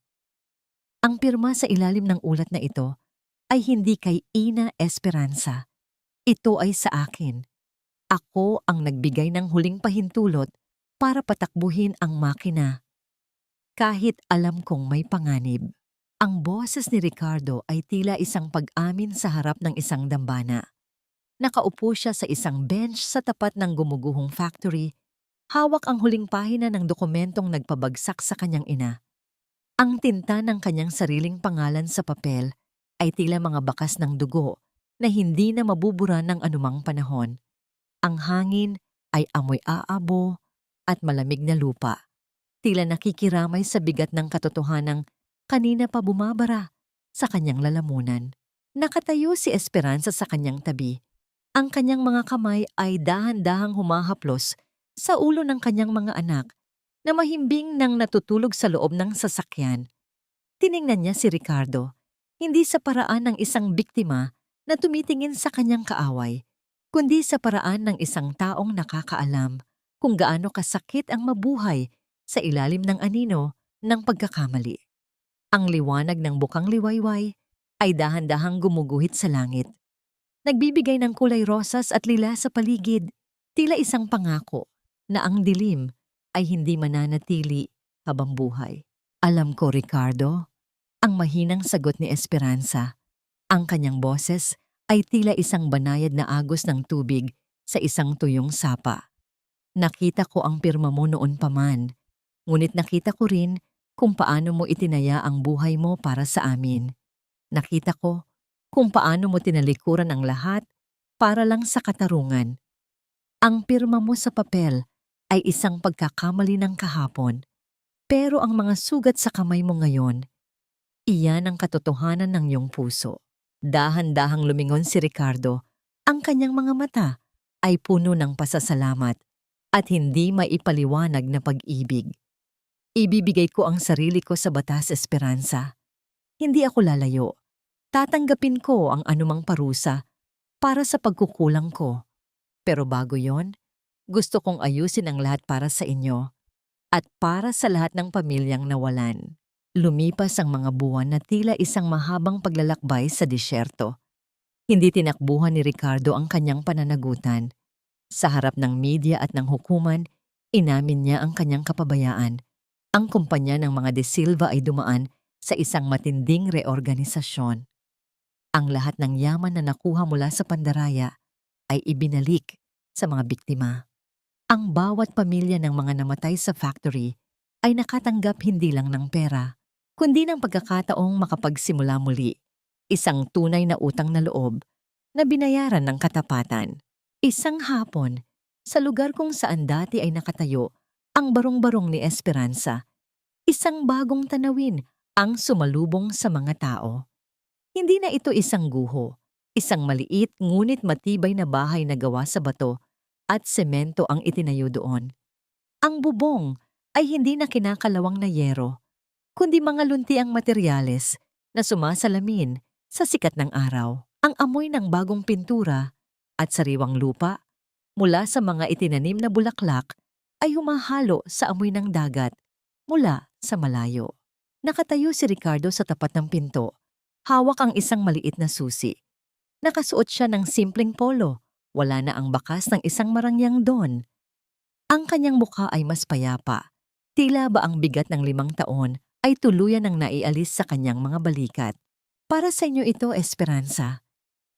Ang pirma sa ilalim ng ulat na ito ay hindi kay Ina Esperanza. Ito ay sa akin. Ako ang nagbigay ng huling pahintulot para patakbuhin ang makina. Kahit alam kong may panganib. Ang boses ni Ricardo ay tila isang pag-amin sa harap ng isang dambana. Nakaupo siya sa isang bench sa tapat ng gumuguhong factory. Hawak ang huling pahina ng dokumentong nagpabagsak sa kanyang ina. Ang tinta ng kanyang sariling pangalan sa papel ay tila mga bakas ng dugo na hindi na mabubura ng anumang panahon. Ang hangin ay amoy aabo at malamig na lupa. Tila nakikiramay sa bigat ng katotohanang kanina pa bumabara sa kanyang lalamunan. Nakatayo si Esperanza sa kanyang tabi. Ang kanyang mga kamay ay dahan-dahang humahaplos sa ulo ng kanyang mga anak na mahimbing nang natutulog sa loob ng sasakyan. Tiningnan niya si Ricardo, hindi sa paraan ng isang biktima na tumitingin sa kanyang kaaway, kundi sa paraan ng isang taong nakakaalam kung gaano kasakit ang mabuhay sa ilalim ng anino ng pagkakamali. Ang liwanag ng bukang liwayway ay dahan-dahang gumuguhit sa langit. Nagbibigay ng kulay rosas at lila sa paligid, tila isang pangako na ang dilim ay hindi mananatili habang buhay. Alam ko, Ricardo, ang mahinang sagot ni Esperanza. Ang kanyang boses ay tila isang banayad na agos ng tubig sa isang tuyong sapa. Nakita ko ang pirma mo noon pa man, ngunit nakita ko rin kung paano mo itinaya ang buhay mo para sa amin. Nakita ko kung paano mo tinalikuran ang lahat para lang sa katarungan. Ang pirma mo sa papel ay isang pagkakamali ng kahapon, pero ang mga sugat sa kamay mo ngayon, iyan ang katotohanan ng iyong puso. Dahan-dahang lumingon si Ricardo. Ang kanyang mga mata ay puno ng pasasalamat. at hindi maipaliwanag na pag-ibig. Ibibigay ko ang sarili ko sa batas, Esperanza. Hindi ako lalayo. Tatanggapin ko ang anumang parusa para sa pagkukulang ko. Pero bago yon, gusto kong ayusin ang lahat para sa inyo at para sa lahat ng pamilyang nawalan. Lumipas ang mga buwan na tila isang mahabang paglalakbay sa disyerto. Hindi tinakbuhan ni Ricardo ang kanyang pananagutan. Sa harap ng media at ng hukuman, inamin niya ang kanyang kapabayaan. Ang kumpanya ng mga De Silva ay dumaan sa isang matinding reorganisasyon. Ang lahat ng yaman na nakuha mula sa pandaraya ay ibinalik sa mga biktima. Ang bawat pamilya ng mga namatay sa factory ay nakatanggap hindi lang ng pera, kundi ng pagkakataong makapagsimula muli. Isang tunay na utang na loob na binayaran ng katapatan. Isang hapon, sa lugar kung saan dati ay nakatayo ang barong-barong ni Esperanza, isang bagong tanawin ang sumalubong sa mga tao. Hindi na ito isang guho, isang maliit ngunit matibay na bahay na gawa sa bato at semento ang itinayo doon. Ang bubong ay hindi na kinakalawang na yero, kundi mga luntiang materyales na sumasalamin sa sikat ng araw. Ang amoy ng bagong pintura at sariwang lupa mula sa mga itinanim na bulaklak ay humahalo sa amoy ng dagat mula sa malayo. Nakatayo si Ricardo sa tapat ng pinto. Hawak ang isang maliit na susi. Nakasuot siya ng simpleng polo. Wala na ang bakas ng isang marangyang don. Ang kanyang mukha ay mas payapa. Tila ba ang bigat ng 5 taon ay tuluyan ng naialis sa kanyang mga balikat. Para sa inyo ito, Esperanza.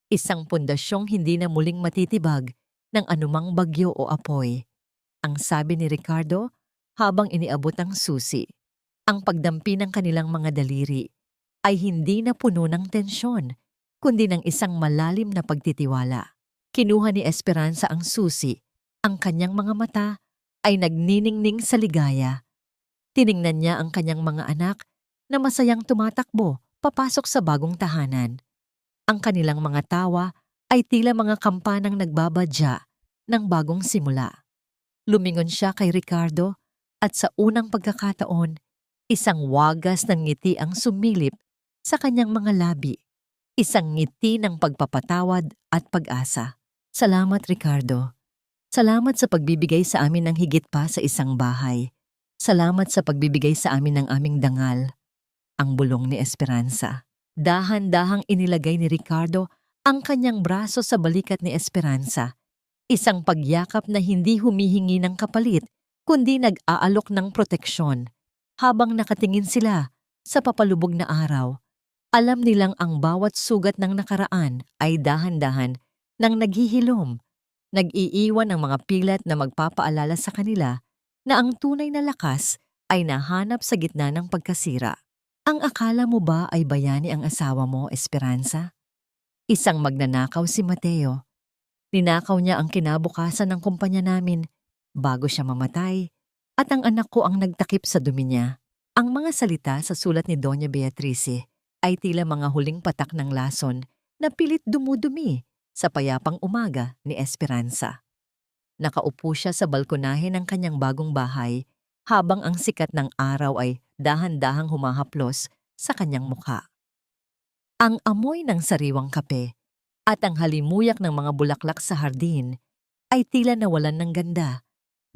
Isang pundasyong hindi na muling matitibag ng anumang bagyo o apoy. Ang sabi ni Ricardo habang iniabot ang susi. Ang pagdampi ng kanilang mga daliri ay hindi na puno ng tensyon, kundi ng isang malalim na pagtitiwala. Kinuha ni Esperanza ang susi. Ang kanyang mga mata ay nagniningning sa ligaya. Tiningnan niya ang kanyang mga anak na masayang tumatakbo papasok sa bagong tahanan. Ang kanilang mga tawa ay tila mga kampanang nagbabadya ng bagong simula. Lumingon siya kay Ricardo at sa unang pagkakataon, isang wagas ng ngiti ang sumilip sa kanyang mga labi. Isang ngiti ng pagpapatawad at pag-asa. Salamat, Ricardo. Salamat sa pagbibigay sa amin ng higit pa sa isang bahay. Salamat sa pagbibigay sa amin ng aming dangal. Ang bulong ni Esperanza. Dahan-dahang inilagay ni Ricardo ang kanyang braso sa balikat ni Esperanza. Isang pagyakap na hindi humihingi ng kapalit, kundi nag-aalok ng proteksyon. Habang nakatingin sila sa papalubog na araw, alam nilang ang bawat sugat ng nakaraan ay dahan-dahan nang naghihilom, nag-iiwan ng mga pilat na magpapaalala sa kanila na ang tunay na lakas ay nahanap sa gitna ng pagkasira. Ang akala mo ba ay bayani ang asawa mo, Esperanza? Isang magnanakaw si Mateo. Ninakaw niya ang kinabukasan ng kumpanya namin bago siya mamatay at ang anak ko ang nagtakip sa dumi niya. Ang mga salita sa sulat ni Doña Beatrice ay tila mga huling patak ng lason na pilit dumudumi sa payapang umaga ni Esperanza. Nakaupo siya sa balkonahe ng kanyang bagong bahay habang ang sikat ng araw ay dahan-dahang humahaplos sa kanyang mukha. Ang amoy ng sariwang kape at ang halimuyak ng mga bulaklak sa hardin ay tila nawalan ng ganda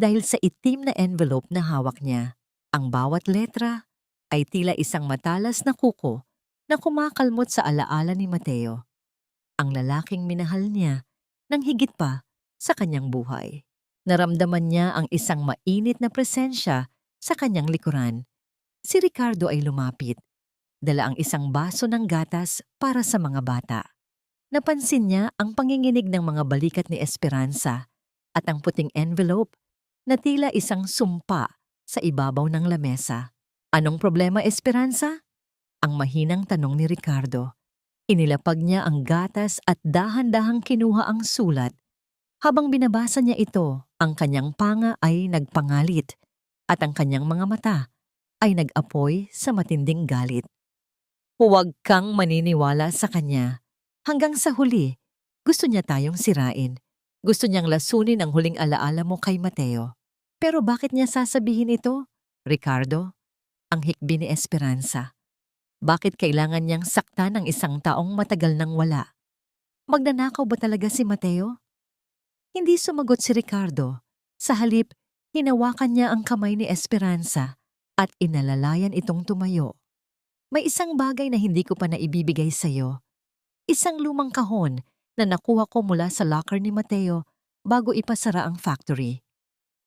dahil sa itim na envelope na hawak niya. Ang bawat letra ay tila isang matalas na kuko na kumakalmot sa alaala ni Mateo, ang lalaking minahal niya ng higit pa sa kanyang buhay. Naramdaman niya ang isang mainit na presensya sa kanyang likuran. Si Ricardo ay lumapit. Dala ang isang baso ng gatas para sa mga bata. Napansin niya ang panginginig ng mga balikat ni Esperanza at ang puting envelope na tila isang sumpa sa ibabaw ng lamesa. Anong problema, Esperanza? Ang mahinang tanong ni Ricardo. Inilapag niya ang gatas at dahan-dahang kinuha ang sulat. Habang binabasa niya ito, ang kanyang panga ay nagpangalit at ang kanyang mga mata ay nag-apoy sa matinding galit. Huwag kang maniniwala sa kanya. Hanggang sa huli, gusto niya tayong sirain. Gusto niyang lasunin ang huling alaala mo kay Mateo. Pero bakit niya sasabihin ito? Ricardo, ang hikbi ni Esperanza. Bakit kailangan niyang saktan ng isang taong matagal nang wala? Magnanakaw ba talaga si Mateo? Hindi sumagot si Ricardo. Sa halip, hinawakan niya ang kamay ni Esperanza at inalalayan itong tumayo. May isang bagay na hindi ko pa naibibigay sa'yo. Isang lumang kahon na nakuha ko mula sa locker ni Mateo bago ipasara ang factory.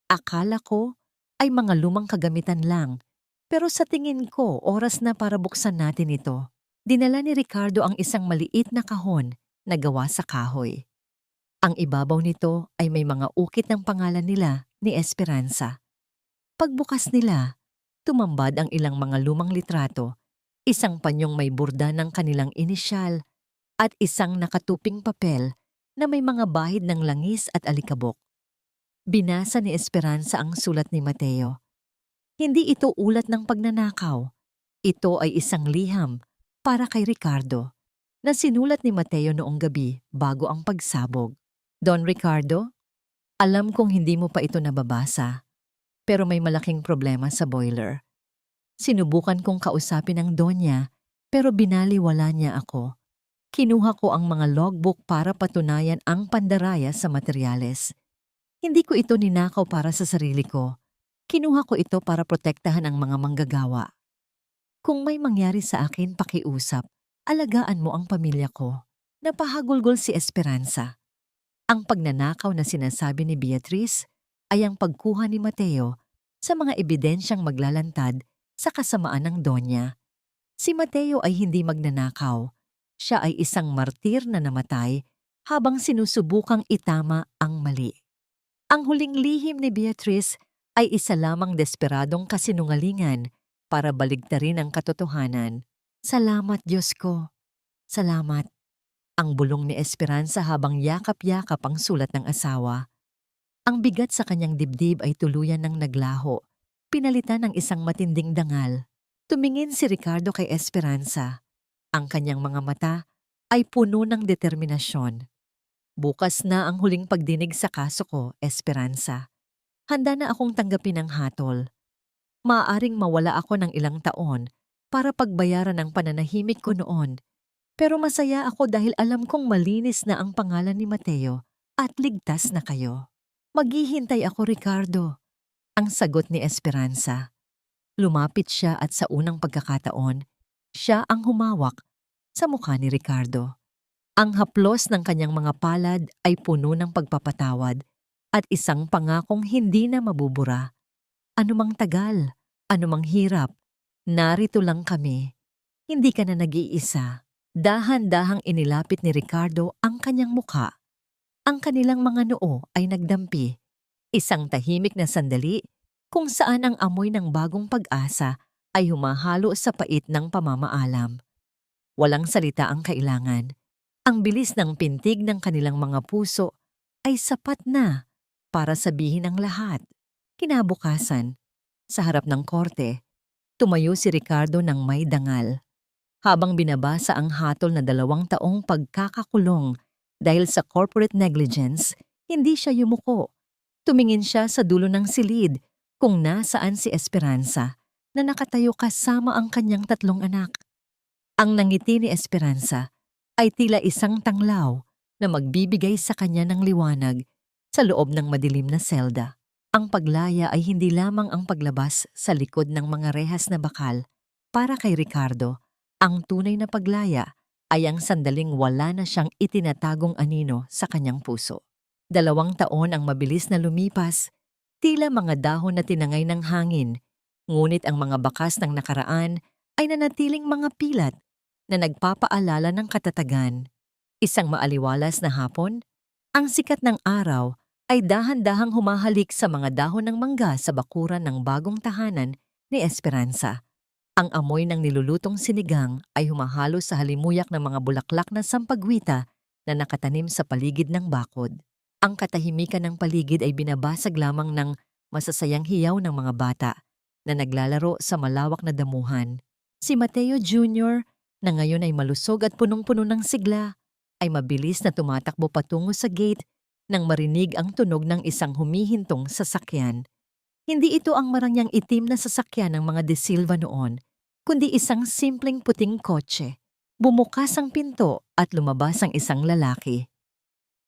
Akala ko ay mga lumang kagamitan lang, pero sa tingin ko oras na para buksan natin ito. Dinala ni Ricardo ang isang maliit na kahon na gawa sa kahoy. Ang ibabaw nito ay may mga ukit ng pangalan nila ni Esperanza. Pagbukas nila, tumambad ang ilang mga lumang litrato, isang panyong may burda ng kanilang inisyal at isang nakatuping papel na may mga bahid ng langis at alikabok. Binasa ni Esperanza ang sulat ni Mateo. Hindi ito ulat ng pagnanakaw. Ito ay isang liham para kay Ricardo na sinulat ni Mateo noong gabi bago ang pagsabog. Don Ricardo, alam kong hindi mo pa ito nababasa, pero may malaking problema sa boiler. Sinubukan kong kausapin ang Donya, pero binaliwala niya ako. Kinuha ko ang mga logbook para patunayan ang pandaraya sa materyales. Hindi ko ito ninakaw para sa sarili ko. Kinuha ko ito para protektahan ang mga manggagawa. Kung may mangyari sa akin, pakiusap, alagaan mo ang pamilya ko. Napahagulgol si Esperanza. Ang pagnanakaw na sinasabi ni Beatrice ay ang pagkuha ni Mateo sa mga ebidensyang maglalantad sa kasamaan ng Donya. Si Mateo ay hindi magnanakaw. Siya ay isang martir na namatay habang sinusubukang itama ang mali. Ang huling lihim ni Beatrice ay isa lamang desperadong kasinungalingan para baligtarin ang katotohanan. Salamat, Diyos ko. Salamat. Ang bulong ni Esperanza habang yakap-yakap ang sulat ng asawa. Ang bigat sa kanyang dibdib ay tuluyan ng naglaho, pinalitan ng isang matinding dangal. Tumingin si Ricardo kay Esperanza. Ang kanyang mga mata ay puno ng determinasyon. Bukas na ang huling pagdinig sa kaso ko, Esperanza. Handa na akong tanggapin ang hatol. Maaaring mawala ako ng ilang taon para pagbayaran ang pananahimik ko noon. Pero masaya ako dahil alam kong malinis na ang pangalan ni Mateo at ligtas na kayo. Maghihintay ako, Ricardo. Ang sagot ni Esperanza. Lumapit siya at sa unang pagkakataon, siya ang humawak sa mukha ni Ricardo. Ang haplos ng kanyang mga palad ay puno ng pagpapatawad at isang pangakong hindi na mabubura. Anumang tagal, anumang hirap, narito lang kami. Hindi ka na nag-iisa. Dahan-dahang inilapit ni Ricardo ang kanyang mukha. Ang kanilang mga noo ay nagdampi. Isang tahimik na sandali kung saan ang amoy ng bagong pag-asa ay humahalo sa pait ng pamamaalam. Walang salita ang kailangan. Ang bilis ng pintig ng kanilang mga puso ay sapat na para sabihin ang lahat. Kinabukasan, sa harap ng korte, tumayo si Ricardo ng may dangal. Habang binabasa ang hatol na 2 taong pagkakakulong dahil sa corporate negligence, hindi siya yumuko. Tumingin siya sa dulo ng silid kung nasaan si Esperanza na nakatayo kasama ang kanyang 3 anak. Ang nangiti ni Esperanza ay tila isang tanglaw na magbibigay sa kanya ng liwanag sa loob ng madilim na selda. Ang paglaya ay hindi lamang ang paglabas sa likod ng mga rehas na bakal. Para kay Ricardo, ang tunay na paglaya ay ang sandaling wala na siyang itinatagong anino sa kanyang puso. 2 taon ang mabilis na lumipas, tila mga dahon na tinangay ng hangin, ngunit ang mga bakas ng nakaraan ay nanatiling mga pilat na nagpapaalala ng katatagan. Isang maaliwalas na hapon, ang sikat ng araw ay dahan-dahang humahalik sa mga dahon ng mangga sa bakuran ng bagong tahanan ni Esperanza. Ang amoy ng nilulutong sinigang ay humahalo sa halimuyak ng mga bulaklak na sampagwita na nakatanim sa paligid ng bakod. Ang katahimikan ng paligid ay binabasag lamang ng masasayang hiyaw ng mga bata na naglalaro sa malawak na damuhan. Si Mateo Jr., na ngayon ay malusog at punong-puno ng sigla, ay mabilis na tumatakbo patungo sa gate nang marinig ang tunog ng isang humihintong sasakyan. Hindi ito ang marangyang itim na sasakyan ng mga De Silva noon, kundi isang simpleng puting kotse. Bumukas ang pinto at lumabas ang isang lalaki.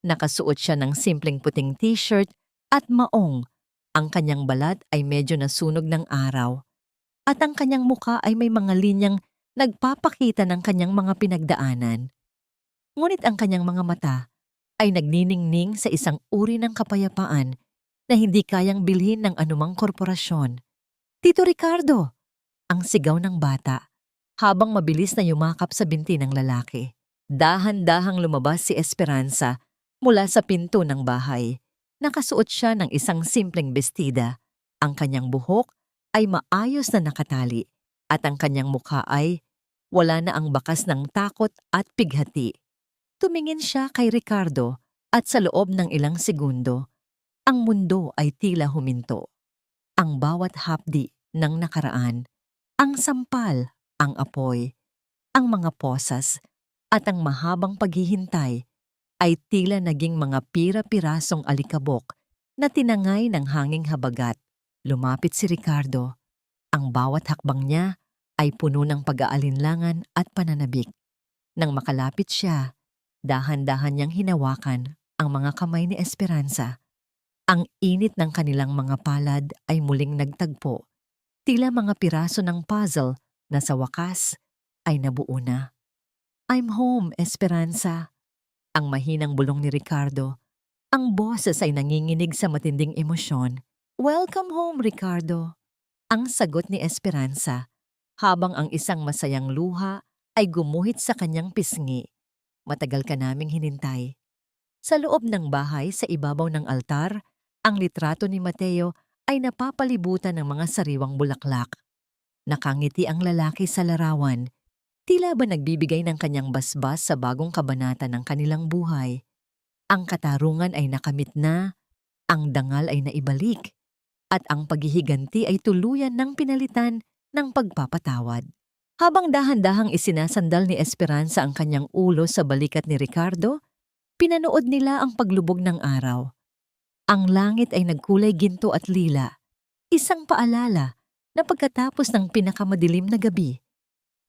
Nakasuot siya ng simpleng puting t-shirt at maong. Ang kanyang balat ay medyo nasunog ng araw. At ang kanyang muka ay may mga linyang nagpapakita ng kanyang mga pinagdaanan. Ngunit ang kanyang mga mata ay nagniningning sa isang uri ng kapayapaan na hindi kayang bilhin ng anumang korporasyon. "Tito Ricardo!" ang sigaw ng bata, habang mabilis na yumakap sa binti ng lalaki. Dahan-dahang lumabas si Esperanza mula sa pinto ng bahay. Nakasuot siya ng isang simpleng bestida. Ang kanyang buhok ay maayos na nakatali at ang kanyang mukha ay wala na ang bakas ng takot at pighati. Tumingin siya kay Ricardo at sa loob ng ilang segundo, ang mundo ay tila huminto. Ang bawat hapdi ng nakaraan, ang sampal, ang apoy, ang mga posas at ang mahabang paghihintay ay tila naging mga pira-pirasong alikabok na tinangay ng hanging habagat. Lumapit si Ricardo. Ang bawat hakbang niya ay puno ng pag-aalinlangan at pananabik. Nang makalapit siya, dahan-dahan niyang hinawakan ang mga kamay ni Esperanza. Ang init ng kanilang mga palad ay muling nagtagpo, tila mga piraso ng puzzle na sa wakas ay nabuo na. "I'm home, Esperanza." Ang mahinang bulong ni Ricardo. Ang boses ay nanginginig sa matinding emosyon. "Welcome home, Ricardo." Ang sagot ni Esperanza, habang ang isang masayang luha ay gumuhit sa kanyang pisngi. "Matagal ka naming hinintay." Sa loob ng bahay sa ibabaw ng altar, ang litrato ni Mateo ay napapalibutan ng mga sariwang bulaklak. Nakangiti ang lalaki sa larawan, tila ba nagbibigay ng kanyang basbas sa bagong kabanata ng kanilang buhay. Ang katarungan ay nakamit na, ang dangal ay naibalik, at ang paghihiganti ay tuluyan ng pinalitan ng pagpapatawad. Habang dahan-dahang isinasandal ni Esperanza ang kanyang ulo sa balikat ni Ricardo, pinanood nila ang paglubog ng araw. Ang langit ay nagkulay ginto at lila, isang paalala na pagkatapos ng pinakamadilim na gabi,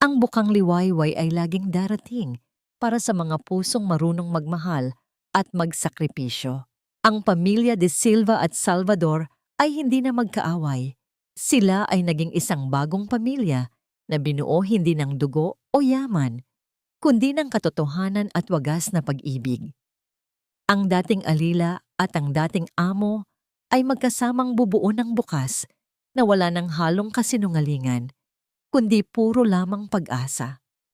ang bukang liwayway ay laging darating para sa mga pusong marunong magmahal at magsakripisyo. Ang pamilya de Silva at Salvador ay hindi na magkaaway. Sila ay naging isang bagong pamilya na binuo hindi ng dugo o yaman, kundi ng katotohanan at wagas na pag-ibig. Ang dating alila at ang dating amo ay magkasamang bubuo ng bukas na wala ng halong kasinungalingan, kundi puro lamang pag-asa.